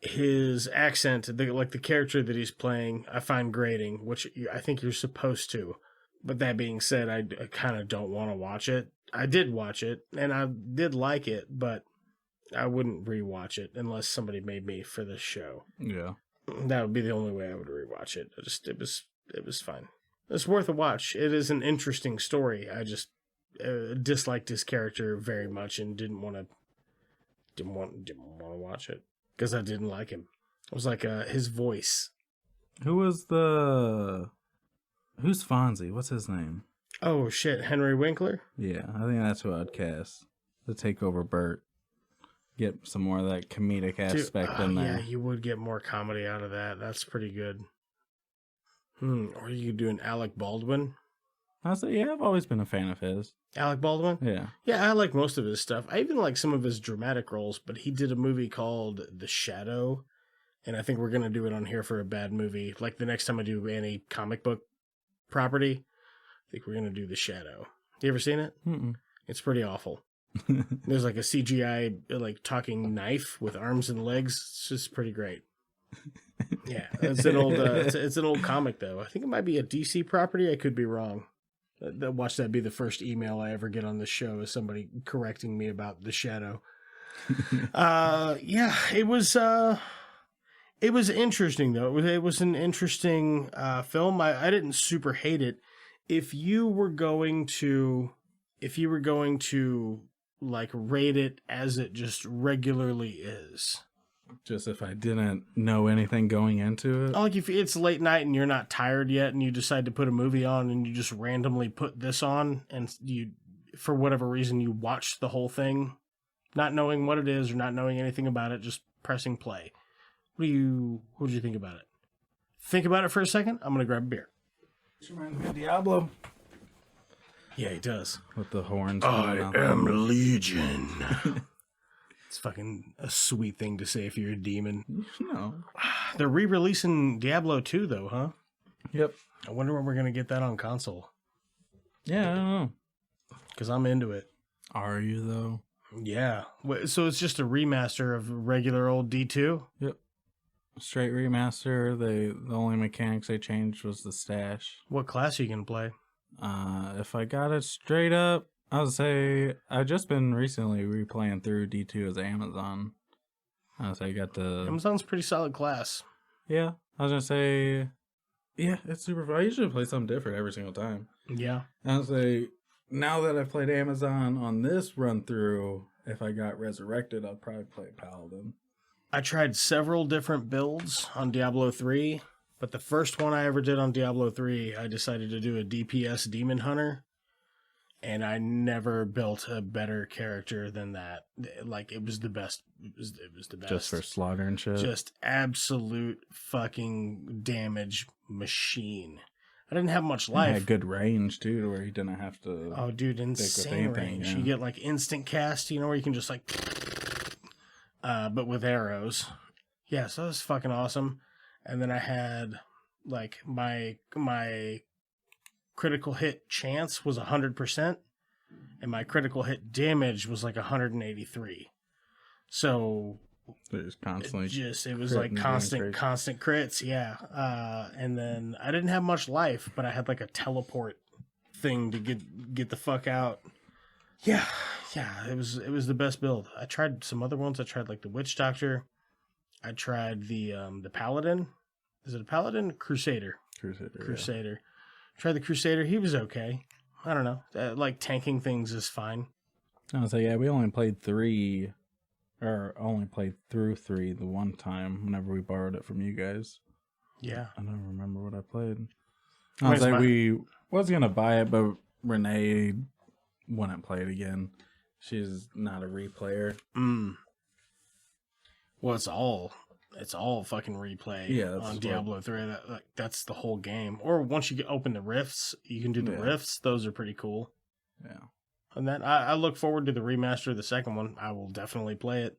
his accent, the character that he's playing, I find grating, which I think you're supposed to. But that being said, I kind of don't want to watch it. I did watch it, and I did like it, but I wouldn't rewatch it unless somebody made me for this show.
Yeah.
That would be the only way I would rewatch it. It was fine. It's worth a watch. It is an interesting story. I just disliked his character very much and didn't want to watch it because I didn't like him. It was like his voice.
Who's Fonzie? What's his name?
Oh shit, Henry Winkler?
Yeah, I think that's who I'd cast to take over Burt. Get some more of that comedic aspect in there.
Yeah, you would get more comedy out of that. That's pretty good. Or you could do an Alec Baldwin.
I say, yeah, I've always been a fan of his.
Alec Baldwin?
Yeah.
Yeah, I like most of his stuff. I even like some of his dramatic roles, but he did a movie called The Shadow, and I think we're going to do it on here for a bad movie. Like the next time I do any comic book property, I think we're going to do The Shadow. You ever seen it?
Mm-mm.
It's pretty awful. There's like a CGI like talking knife with arms and legs. It's just pretty great. Yeah, it's an old it's an old comic though. I think it might be a DC property. I could be wrong. Watch that be the first email I ever get on this show is somebody correcting me about The Shadow. Yeah, it was interesting though. It was an interesting film. I didn't super hate it. If you were going to like rate it as it just regularly is.
Just if I didn't know anything going into it?
Like if it's late night and you're not tired yet and you decide to put a movie on and you just randomly put this on and you, for whatever reason, you watch the whole thing, not knowing what it is or not knowing anything about it, just pressing play. What did you think about it? Think about it for a second. I'm going to grab a beer.
This reminds me of Diablo.
Yeah, he does.
With the horns.
I am Legion.
It's fucking a sweet thing to say if you're a demon.
No.
They're re-releasing Diablo 2, though, huh?
Yep.
I wonder when we're going to get that on console.
Yeah, I don't know.
Because I'm into it.
Are you, though?
Yeah. So it's just a remaster of regular old D2?
Yep. Straight remaster. The only mechanics they changed was the stash.
What class are you going to play?
If I got it straight up, I would say I've just been recently replaying through D2 as Amazon. I would say I got the...
Amazon's pretty solid class.
Yeah. I was going to say... Yeah, it's super fun. I usually play something different every single time.
Yeah.
I would say, now that I've played Amazon on this run-through, if I got resurrected, I'd probably play Paladin.
I tried several different builds on Diablo 3, but the first one I ever did on Diablo 3, I decided to do a DPS Demon Hunter, and I never built a better character than that. Like, it was the best. It was the best.
Just for slaughter and shit?
Just absolute fucking damage machine. I didn't have much life.
He had good range, too, to where he didn't have to...
Oh, dude, insane range. Yeah. You get, like, instant cast, where you can just, like... but with arrows. Yeah, so that was fucking awesome. And then I had Like my critical hit chance was 100%, and my critical hit damage was like 183. So
It was constantly.
it was like constant crits, yeah. And then I didn't have much life, but I had like a teleport thing to get the fuck out. Yeah, it was the best build. I tried some other ones. I tried like the Witch Doctor. I tried the Paladin. Is it a Paladin? Crusader.
Crusader.
Yeah. Tried the Crusader. He was okay. I don't know. Like tanking things is fine.
I was like, yeah, we only played 3, or only played through 3 the one time whenever we borrowed it from you guys.
Yeah.
I don't remember what I played. I was like, we was going to buy it, but Renee wouldn't play it again. She's not a replayer.
Well, it's all fucking replay on Diablo 3. That's the whole game. Or once you open the rifts, you can do the rifts. Those are pretty cool.
Yeah.
And then I look forward to the remaster of the second one. I will definitely play it.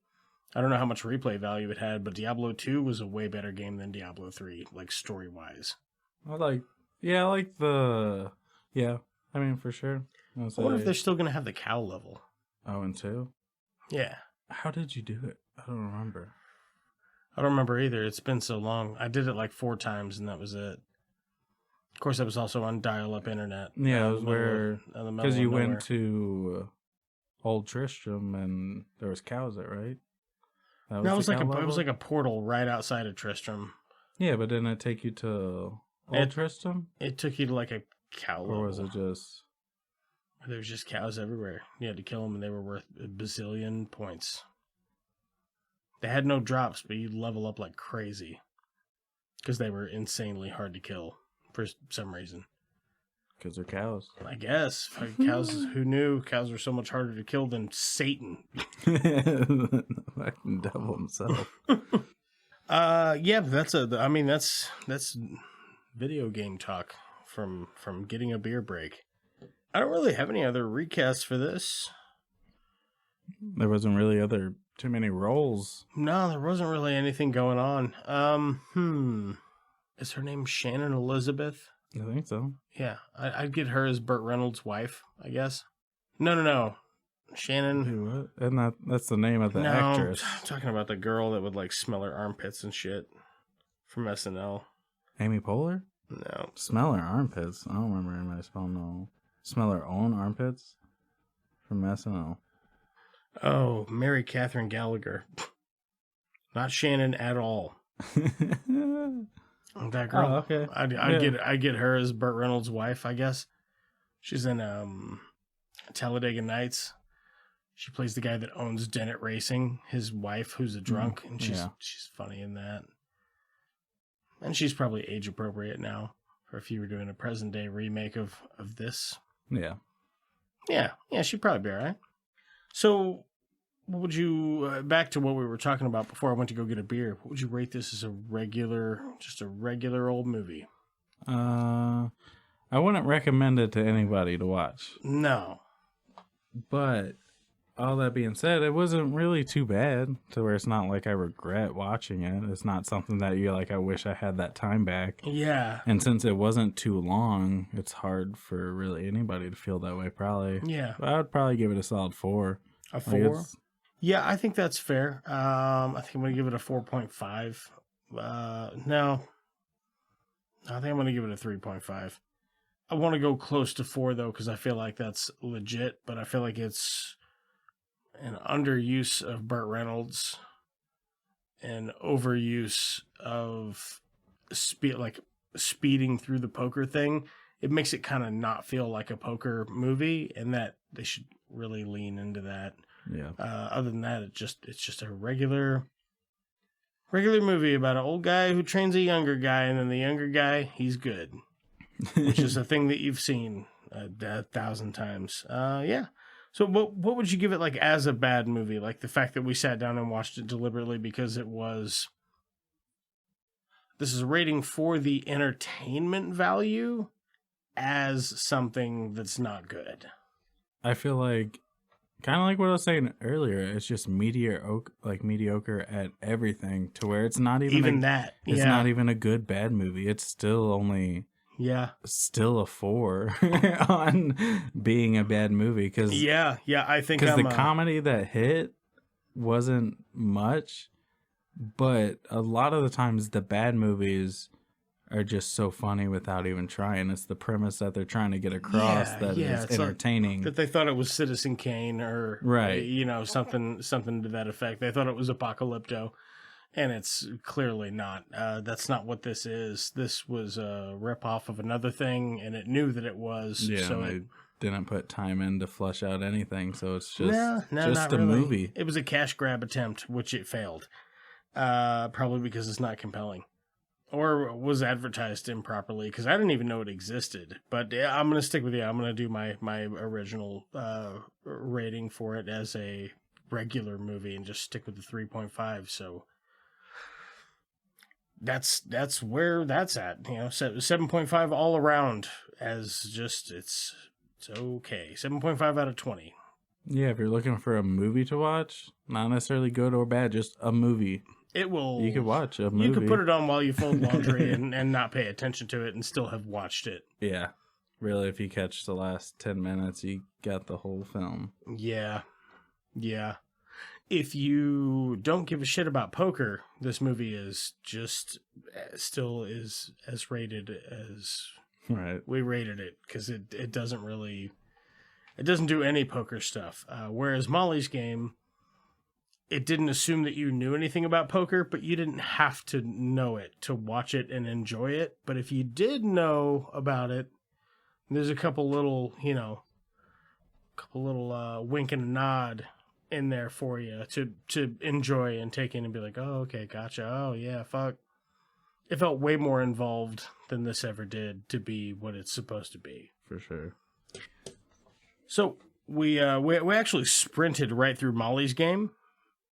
I don't know how much replay value it had, but Diablo 2 was a way better game than Diablo 3, like story-wise.
I like I mean, for sure.
I wonder if they're still going to have the cow level.
Oh, and 2?
Yeah.
How did you do it? I don't remember.
I don't remember either. It's been so long. I did it like 4 times, and that was it. Of course, I was also on dial-up internet.
Yeah, it was where... Because you went to Old Tristram, and there was cows there, right?
It was like a portal right outside of Tristram.
Yeah, but didn't it take you to Old Tristram?
It took you to like a cow level.
Or was it just...
There was just cows everywhere. You had to kill them, and they were worth a bazillion points. They had no drops, but you'd level up like crazy. Because they were insanely hard to kill for some reason.
Because they're cows.
I guess. Cows, who knew cows were so much harder to kill than Satan?
Fucking devil himself.
Yeah, that's video game talk from getting a beer break. I don't really have any other recasts for this.
There wasn't really too many roles.
No, there wasn't really anything going on. Is her name Shannon Elizabeth?
I think so.
Yeah, I'd get her as Burt Reynolds' wife, I guess. No. Shannon.
Dude, what? And that's the name of the actress.
I'm talking about the girl that would like smell her armpits and shit from SNL.
Amy Poehler?
No.
Smell her armpits? I don't remember anybody smell her own armpits from SNL.
Oh, Mary Catherine Gallagher. Not Shannon at all. That girl.
Oh, okay.
I get her as Burt Reynolds' wife, I guess. She's in Talladega Nights. She plays the guy that owns Dennett Racing, his wife, who's a drunk, and she's funny in that. And she's probably age appropriate now, for if you were doing a present day remake of this.
Yeah.
Yeah, she'd probably be all right. So, what would you, back to what we were talking about before I went to go get a beer, what would you rate this as just a regular old movie?
I wouldn't recommend it to anybody to watch.
No.
But, all that being said, it wasn't really too bad to where it's not like I regret watching it. It's not something that you're like, I wish I had that time back.
Yeah.
And since it wasn't too long, it's hard for really anybody to feel that way, probably.
Yeah.
But I would probably give it a solid 4.
A 4? Yeah, I think that's fair. I think I'm going to give it a 4.5. No. I think I'm going to give it a 3.5. I want to go close to 4, though, because I feel like that's legit, but I feel like it's an underuse of Burt Reynolds and overuse of speeding through the poker thing. It makes it kind of not feel like a poker movie, and that they should really lean into that.
Yeah.
Other than that, it's just a regular movie about an old guy who trains a younger guy, and then the younger guy, he's good, which is a thing that you've seen 1,000 times. Yeah. So what would you give it like as a bad movie? Like the fact that we sat down and watched it deliberately because this is a rating for the entertainment value as something that's not good.
I feel like Kind of like what I was saying earlier. It's just mediocre at everything, to where it's not even
that.
It's
Yeah.
not even a good bad movie. It's still only still a 4 on being a bad movie. Because
I think
the comedy that hit wasn't much, but a lot of the times the bad movies are just so funny without even trying. It's the premise that they're trying to get across that is entertaining.
That they thought it was Citizen Kane or
right,
something to that effect. They thought it was Apocalypto, and it's clearly not. That's not what this is. This was a ripoff of another thing, and it knew that it was.
Yeah,
so
they didn't put time in to flesh out anything, so it's just
not
a
really.
movie.
It was a cash grab attempt, which it failed. Probably because it's not compelling. Or was advertised improperly, because I didn't even know it existed. But yeah, I'm going to stick with you. I'm going to do my original rating for it as a regular movie and just stick with the 3.5. So that's where that's at. 7.5 all around, as just it's okay. 7.5 out of 20.
Yeah, if you're looking for a movie to watch, not necessarily good or bad, just a movie.
It will.
You could watch a movie.
You could put it on while you fold laundry and not pay attention to it and still have watched it.
Yeah. Really, if you catch the last 10 minutes, you got the whole film.
Yeah. Yeah. If you don't give a shit about poker, this movie is still is as rated as we rated it, because it doesn't do any poker stuff. Whereas Molly's Game, it didn't assume that you knew anything about poker, but you didn't have to know it to watch it and enjoy it. But if you did know about it, there's a couple little wink and a nod in there for you to enjoy and take in and be like, oh, okay, gotcha. Oh, yeah, fuck. It felt way more involved than this ever did to be what it's supposed to be.
For sure.
So we actually sprinted right through Molly's Game.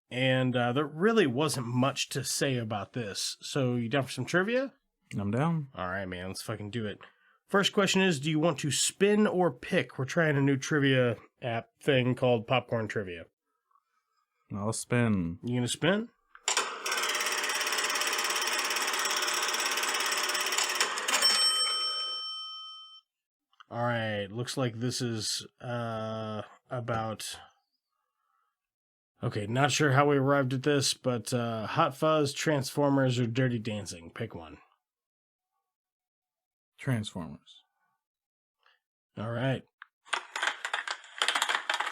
And there really wasn't much to say about this. So you down for some trivia?
I'm down.
All right, man. Let's fucking do it. First question is, do you want to spin or pick? We're trying a new trivia app thing called Popcorn Trivia.
I'll spin.
You gonna spin? All right. Looks like this is about... Okay, not sure how we arrived at this, but Hot Fuzz, Transformers, or Dirty Dancing? Pick one.
Transformers.
All right.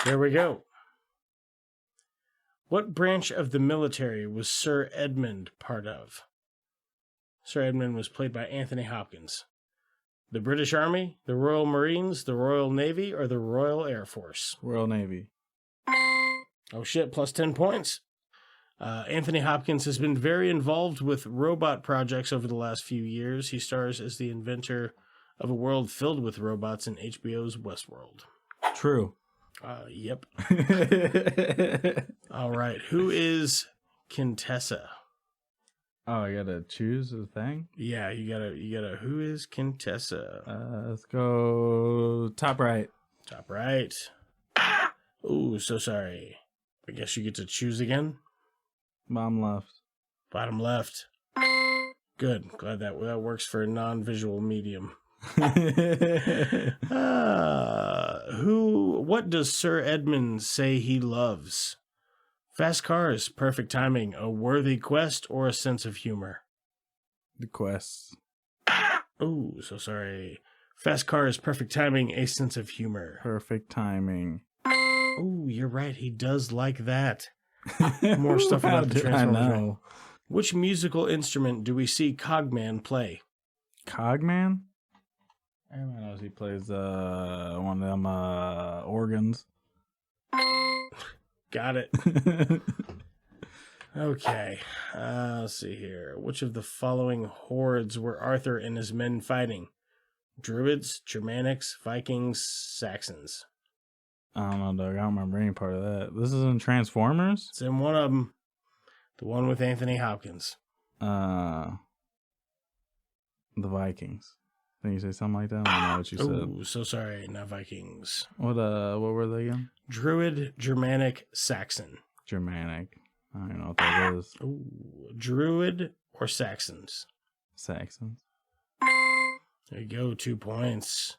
There we go. What branch of the military was Sir Edmund part of? Sir Edmund was played by Anthony Hopkins. The British Army, the Royal Marines, the Royal Navy, or the Royal Air Force?
Royal Navy.
Oh shit, plus 10 points. Anthony Hopkins has been very involved with robot projects over the last few years. He stars as the inventor of a world filled with robots in HBO's Westworld.
True.
Yep. All right, who is Contessa?
Oh, I gotta choose a thing?
Yeah, you gotta, who is Contessa?
Let's go top right.
Top right. Ooh, so sorry. I guess you get to choose again.
Bottom left.
Bottom left. Good. Glad that works for a non-visual medium. What does Sir Edmund say he loves? Fast cars, perfect timing, a worthy quest, or a sense of humor?
The quest.
Ooh, so sorry. Fast cars, perfect timing, a sense of humor.
Perfect timing.
Ooh, you're right. He does like that. More stuff about the Transformers.
I know.
Which musical instrument do we see Cogman play?
Cogman? Everyone knows he plays one of them organs.
Got it. Okay. Let's see here. Which of the following hordes were Arthur and his men fighting? Druids, Germanics, Vikings, Saxons.
I don't know, Doug. I don't remember any part of that. This is in Transformers?
It's in one of them. The one with Anthony Hopkins.
The Vikings. Didn't you say something like that? I don't know what you said.
Oh, so sorry. Not Vikings.
What were they again?
Druid, Germanic, Saxon.
Germanic. I don't know what that is.
Ooh, Druid or Saxons?
Saxons.
There you go. 2 points.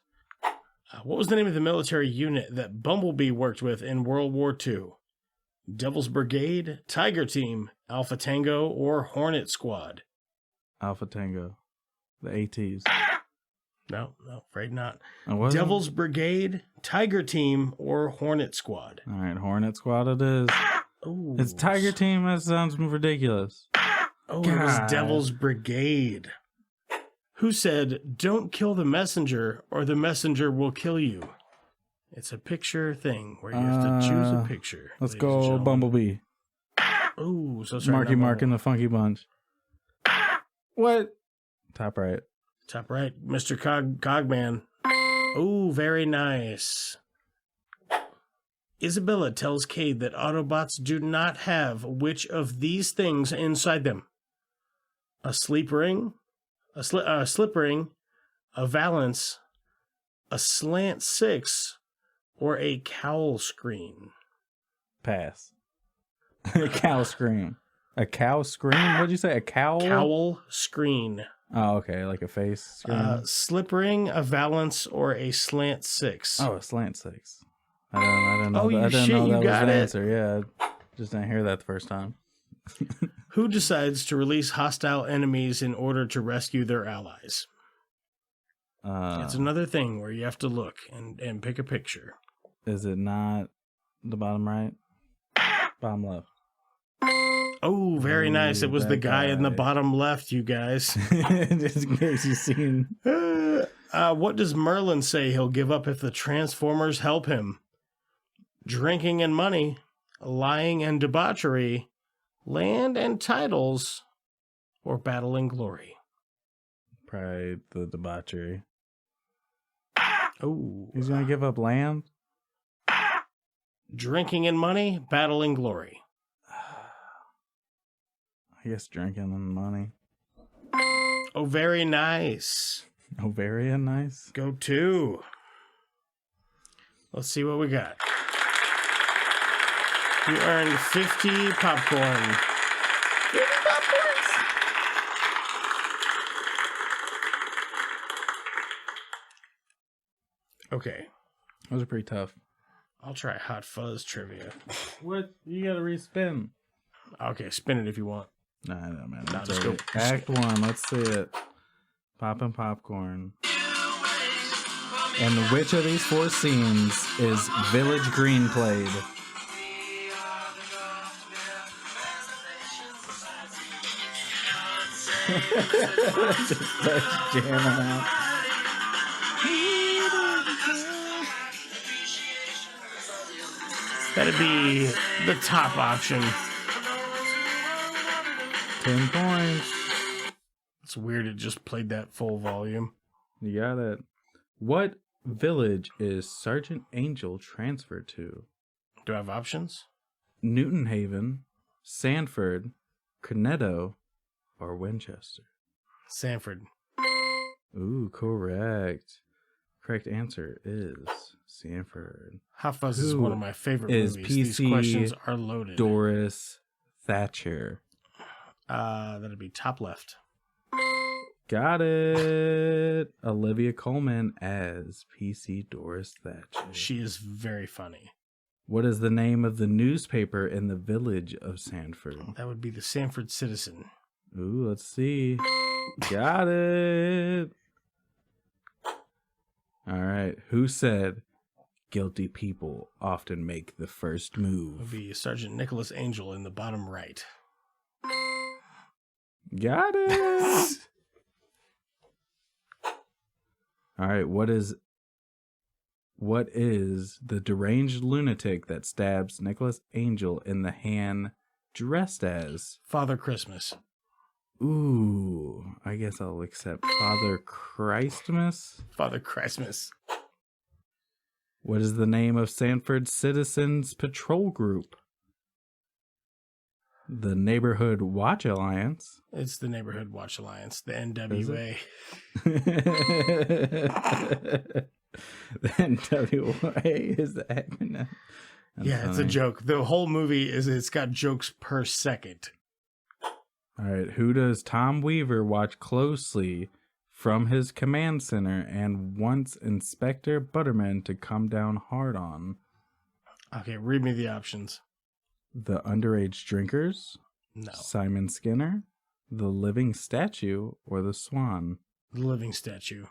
What was the name of the military unit that Bumblebee worked with in World War II? Devil's Brigade, Tiger Team, Alpha Tango, or Hornet Squad?
Alpha Tango. The ATs.
No, afraid not.
Oh,
Devil's Brigade, Tiger Team, or Hornet Squad?
All right, Hornet Squad it is.
Ooh.
It's Tiger Team. That sounds ridiculous.
Oh, it was Devil's Brigade. Who said, "Don't kill the messenger or the messenger will kill you"? It's a picture thing where you have to choose a picture.
Let's go Bumblebee.
Oh, so sorry.
Marky Mark and the Funky Bunch. What? Top right.
Top right, Mr. Cogman. Oh, very nice. Isabella tells Cade that Autobots do not have which of these things inside them? A sleep ring, a slip ring, a valance, a slant 6, or a cowl screen?
Pass. A cow scream. A cow scream? What'd you say? A cowl?
Cowl screen.
Oh, okay. Like a face scream.
Slip ring, a valance, or a slant 6.
Oh, a slant 6. I didn't know.
Oh, you
I didn't
shit,
know
you
that was
got
the
it.
answer. Yeah, just didn't hear that the first time.
Who decides to release hostile enemies in order to rescue their allies? It's another thing where you have to look and pick a picture.
Is it not the bottom right? Bottom left.
Oh, very nice. It was the guy in the bottom left, you guys.
Just in case you've seen.
What does Merlin say he'll give up if the Transformers help him? Drinking and money, lying and debauchery, land and titles, or battle and glory?
Probably the debauchery.
Oh,
He's going to give up land?
drinking and money, battle and glory.
I guess drinking and money.
Oh, very nice.
Oh, very nice.
Go 2. Let's see what we got. You earned 50 popcorn. 50 popcorns. Okay.
Those are pretty tough.
I'll try Hot Fuzz trivia.
What? You got to respin.
Okay, spin it if you want.
Nah, no, man.
Nah,
It's
just
already-
go.
Act 1. Let's see it. Poppin' popcorn. And which of these 4 scenes is Village Green played? Just starts jamming out.
That'd be the top option.
10 points.
It's weird it just played that full volume.
You got it. What village is Sergeant Angel transferred to?
Do I have options?
Newton Haven, Sanford, Cornetto, or Winchester?
Sanford.
Ooh, correct. Correct answer is Sanford.
Hot Fuzz is
Who
one of my favorite
is
movies. These
PC
questions are loaded.
Doris Thatcher.
That'd be top left.
Got it. Olivia Colman as PC Doris Thatcher.
She is very funny.
What is the name of the newspaper in the village of Sanford?
That would be the Sanford Citizen.
Ooh, let's see. Got it. All right. Who said guilty people often make the first
It would
move?
be Sergeant Nicholas Angel in the bottom right.
Got it. All right. What is the deranged lunatic that stabs Nicholas Angel in the hand dressed as?
Father Christmas.
Ooh, I guess I'll accept Father Christmas.
Father Christmas.
What is the name of Sanford Citizens Patrol Group? The Neighborhood Watch Alliance.
It's the Neighborhood Watch Alliance, the NWA.
The NWA is the acronym.
Yeah, it's a joke. The whole movie it's got jokes per second.
All right, who does Tom Weaver watch closely from his command center and wants Inspector Butterman to come down hard on?
Okay, read me the options.
The Underage Drinkers?
No.
Simon Skinner? The Living Statue? Or the Swan?
The Living Statue.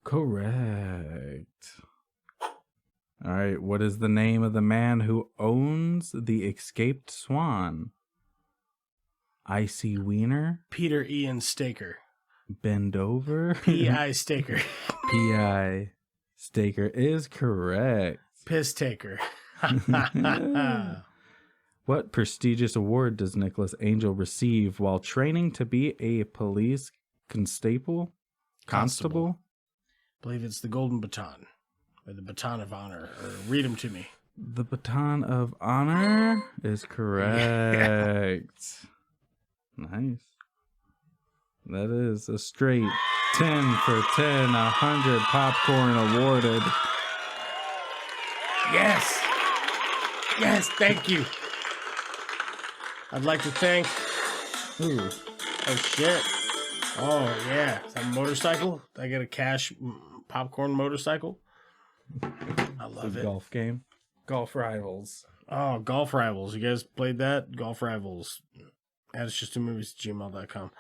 Correct. All right, what is the name of the man who owns the escaped swan? Icy Wiener?
Peter Ian Staker.
Bend Over?
P.I. Staker.
P.I. Staker is correct.
Piss Taker.
What prestigious award does Nicholas Angel receive while training to be a police constable? Constable?
I believe it's the Golden Baton. Or the Baton of Honor. Or read them to me.
The Baton of Honor is correct. Nice. That is a straight 10 for 10, 100 popcorn awarded.
Yes! Yes, thank you. I'd like to thank...
Ooh.
Oh, shit. Oh, yeah. Is that a motorcycle? I get a cash popcorn motorcycle? I love it.
Golf game. Golf Rivals.
Oh, Golf Rivals. You guys played that? Golf Rivals. That's just movies@gmail.com.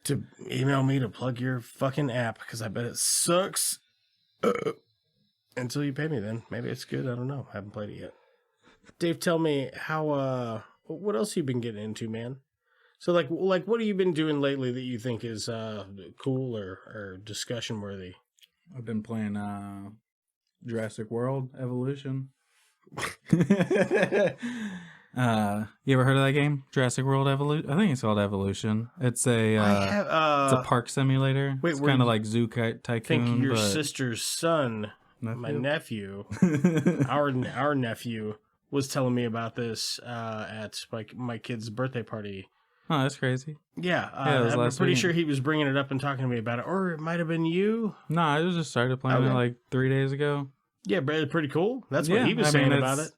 To email me to plug your fucking app, because I bet it sucks. Until you pay me, then. Maybe it's good. I don't know. I haven't played it yet. Dave, tell me how, what else you been getting into, man? So, like, what have you been doing lately that you think is cool or discussion worthy?
I've been playing Jurassic World Evolution. You ever heard of that game? Jurassic World Evolution? I think it's called Evolution. It's a it's a park simulator.
Wait,
it's kind of like Zoo Tycoon.
I think your
but...
sister's son, my nephew, our nephew, was telling me about this at my kid's birthday party.
Oh, that's crazy.
Yeah,
it was
I'm pretty
week.
sure he was bringing it up and talking to me about it, or it might have been you.
No, I just started playing it like 3 days ago.
Yeah, but it's pretty cool. That's what he was saying about it.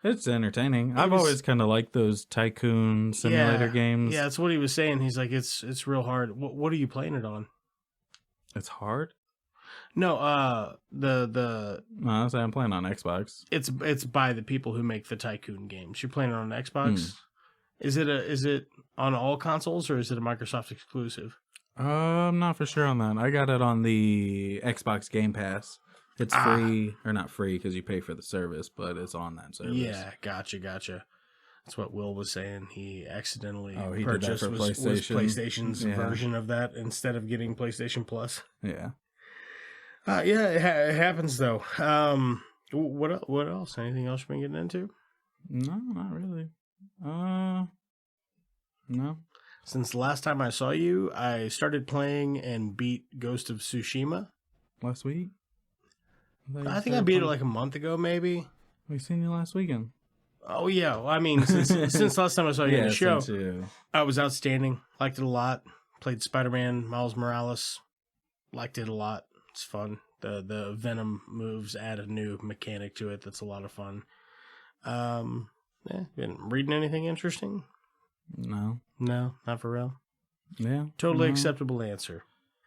It's entertaining. I've always kind of liked those tycoon simulator games.
Yeah, that's what he was saying. He's like, it's real hard. What are you playing it on?
It's hard?
No,
No, I'm playing on Xbox.
It's by the people who make the tycoon games. You're playing it on Xbox? Is it on all consoles or is it a Microsoft exclusive?
I'm not for sure on that. I got it on the Xbox Game Pass. It's free, or not free because you pay for the service, but it's on that service.
Yeah, gotcha. That's what Will was saying. He accidentally
he
purchased
did that for
was PlayStation's
Yeah.
version of that instead of getting PlayStation Plus.
Yeah.
Yeah, it happens though. What else? Anything else you've been getting into?
No, not really. No.
Since the last time I saw you, I started playing and beat Ghost of Tsushima.
Last week?
I think I beat it like a month ago, maybe.
We seen you last weekend.
Oh yeah, well, I mean, since last time I saw you in the show, I was outstanding. Liked it a lot. Played Spider-Man, Miles Morales. Liked it a lot. It's fun. The Venom moves add a new mechanic to it. That's a lot of fun. Been reading anything interesting?
No,
not for real.
Yeah,
Totally acceptable answer.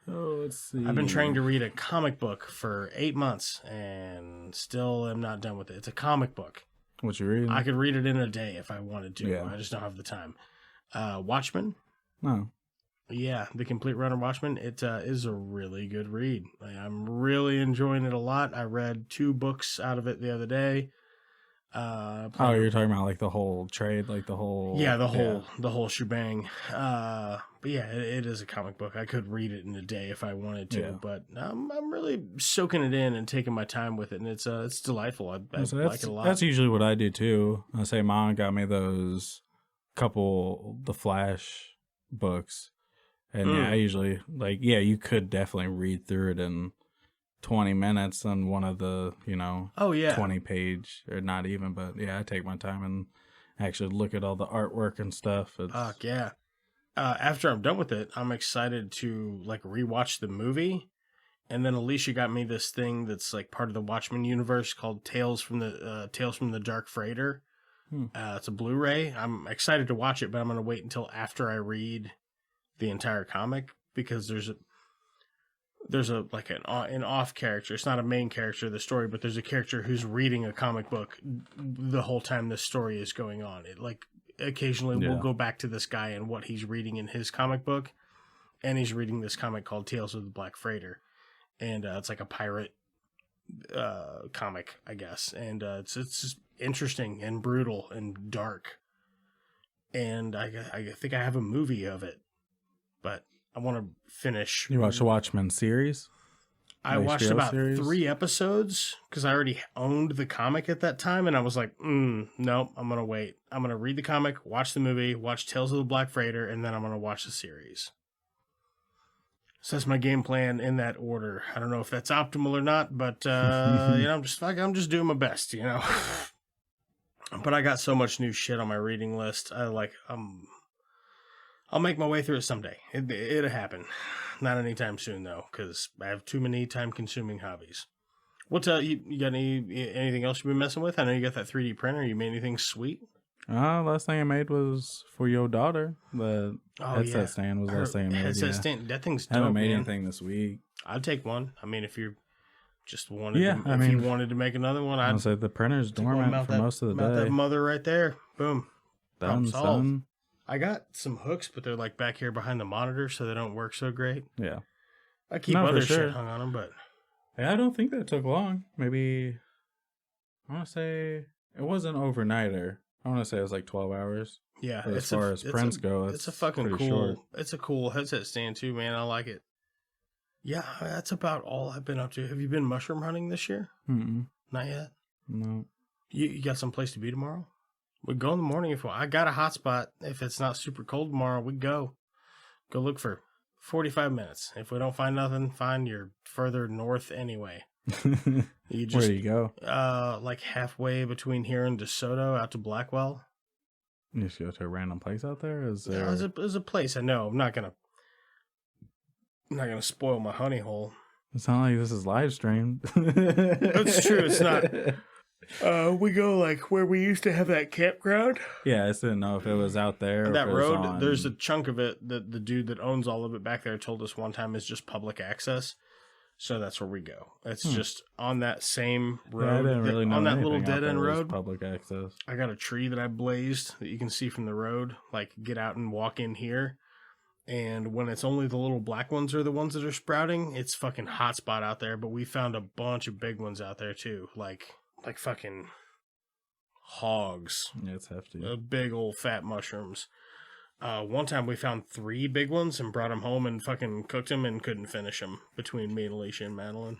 Oh, let's see.
I've been trying to read a comic book for 8 months and still am not done with it. It's a comic book.
What you reading?
I could read it in a day if I wanted to.
Yeah.
I just don't have the time. Watchmen.
No.
Yeah, The Complete Runner Watchmen. It is a really good read. I'm really enjoying it a lot. I read 2 books out of it the other day.
You're talking about like the whole trade, like the whole...
Yeah, the whole shebang. But yeah, it is a comic book. I could read it in a day if I wanted to, but I'm really soaking it in and taking my time with it, and it's delightful. I like it a lot.
That's usually what I do too. I say Mom got me those couple The Flash books, and I usually you could definitely read through it in 20 minutes on one of the 20 page, or not even, but I take my time actually look at all the artwork and stuff.
Fuck yeah. After I'm done with it, I'm excited to like rewatch the movie. And then Alicia got me this thing that's like part of the Watchmen universe called Tales from the Dark Freighter. It's a Blu-ray. I'm excited to watch it, but I'm going to wait until after I read the entire comic because there's a like an off character. It's not a main character of the story, but there's a character who's reading a comic book the whole time this story is going on. It like occasionally we'll go back to this guy and what he's reading in his comic book, and he's reading this comic called Tales of the Black Freighter, and it's like a pirate comic, I guess, and it's just interesting and brutal and dark, and I think I have a movie of it, but I want to finish.
You watched the Watchmen series?
I watched about 3 episodes because I already owned the comic at that time, and I was like, nope, I'm going to wait. I'm going to read the comic, watch the movie, watch Tales of the Black Freighter, and then I'm going to watch the series. So that's my game plan in that order. I don't know if that's optimal or not, but I'm just doing my best, But I got so much new shit on my reading list. I'll make my way through it someday. It'll happen. Not anytime soon, though, because I have too many time-consuming hobbies. What's you got anything else you've been messing with? I know you got that 3D printer. You made anything sweet?
Last thing I made was for your daughter. The headset stand was last thing I made.
Headset stand, that thing's dope.
I haven't made anything this week.
I'd take one. I mean, if you just wanted, if you wanted to make another one, I'd
say the printer's dormant for most of the day.
That mother right there, boom,
done, son.
I got some hooks, but they're like back here behind the monitor, so they don't work so great.
Yeah.
I keep other shit hung on them, but...
Yeah, I don't think that took long. Maybe... I want to say... It wasn't overnighter. I want to say it was like 12 hours.
Yeah.
But as far as prints go,
it's a fucking cool...
Short.
It's a cool headset stand, too, man. I like it. Yeah, that's about all I've been up to. Have you been mushroom hunting this year?
Mm-mm.
Not yet?
No.
You got some place to be tomorrow? We go in the morning I got a hot spot. If it's not super cold tomorrow, we go look for 45 minutes. If we don't find nothing, fine. You're further north anyway.
Where do you go?
Like halfway between here and DeSoto, out to Blackwell.
You just go to a random place out there?
There's a place. I know. I'm not gonna spoil my honey hole.
It's not like this is live streamed.
That's true. It's not. We go like where we used to have that campground.
Yeah, I just didn't know if it was out there.
That road, there's a chunk of it that the dude that owns all of it back there told us one time is just public access. So that's where we go. It's just on that same road.
Yeah, I didn't really know
on that little dead end road.
Public access.
I got a tree that I blazed that you can see from the road. Like get out and walk in here. And when it's only the little black ones are the ones that are sprouting, it's fucking hot spot out there. But we found a bunch of big ones out there too. Like fucking hogs.
Yeah, it's hefty.
Big old fat mushrooms. One time we found 3 big ones and brought them home and fucking cooked them and couldn't finish them between me and Alicia and Madeline.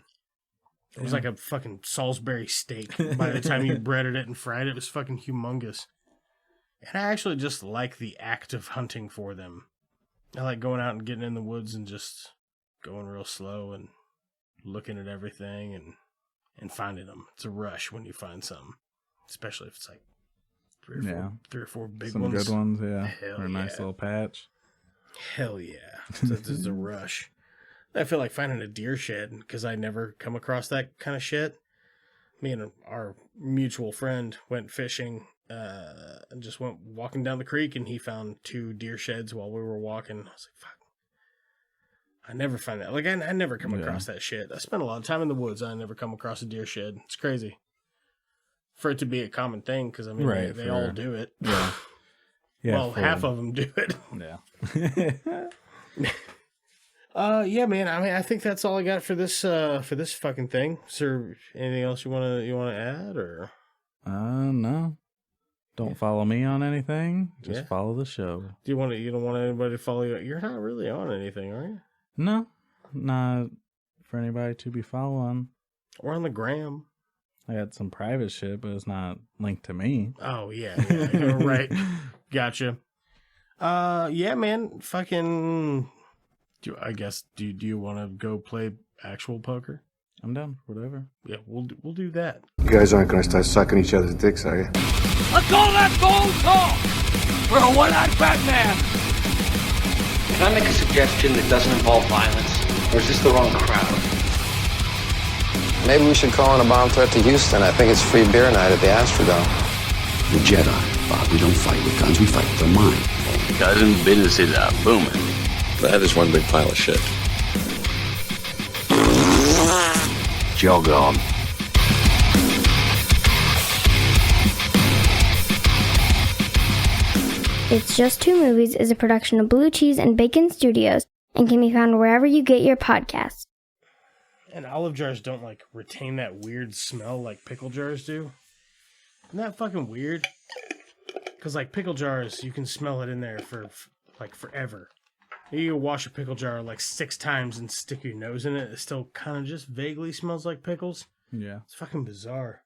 It was like a fucking Salisbury steak. By the time you breaded it and fried it, it was fucking humongous. And I actually just like the act of hunting for them. I like going out and getting in the woods and just going real slow and looking at everything and finding them. It's a rush when you find something, especially if it's like three or four big
Some
ones.
Some good ones, yeah.
Hell
or a nice little patch.
Hell yeah. It's a rush. I feel like finding a deer shed because I never come across that kind of shit. Me and our mutual friend went fishing and just went walking down the creek, and he found 2 deer sheds while we were walking. I was like, fuck. I never find that. Like, I never come across that shit. I spend a lot of time in the woods. I never come across a deer shed. It's crazy. For it to be a common thing, because, I mean, they all do it.
Yeah.
Well, half of them do it.
Yeah.
Yeah, man. I mean, I think that's all I got for this fucking thing. Is there anything else you wanna add, or?
No. Don't follow me on anything. Just follow the show.
You don't want anybody to follow you? You're not really on anything, are you?
No, not for anybody to be following.
Or on the gram.
I got some private shit, but it's not linked to me.
Oh, yeah. Right. Gotcha. Yeah, man. Fucking... Do you want to go play actual poker?
I'm down. Whatever.
Yeah, we'll do that.
You guys aren't going to start sucking each other's dicks, are you?
Let's call that phone call for a one-eyed Batman.
Can I make a suggestion that doesn't involve violence? Or is this the wrong crowd?
Maybe we should call in a bomb threat to Houston. I think it's free beer night at the Astrodome.
The Jedi, Bob. We don't fight with guns, we fight with our mind.
Cousin businesses are booming.
That is one big pile of shit.
Jog on.
It's Just Two Movies is a production of Blue Cheese and Bacon Studios and can be found wherever you get your podcasts.
And olive jars don't, like, retain that weird smell like pickle jars do. Isn't that fucking weird? Because, like, pickle jars, you can smell it in there for, like, forever. You can wash a pickle jar, like, 6 times and stick your nose in it. It still kind of just vaguely smells like pickles.
Yeah.
It's fucking bizarre.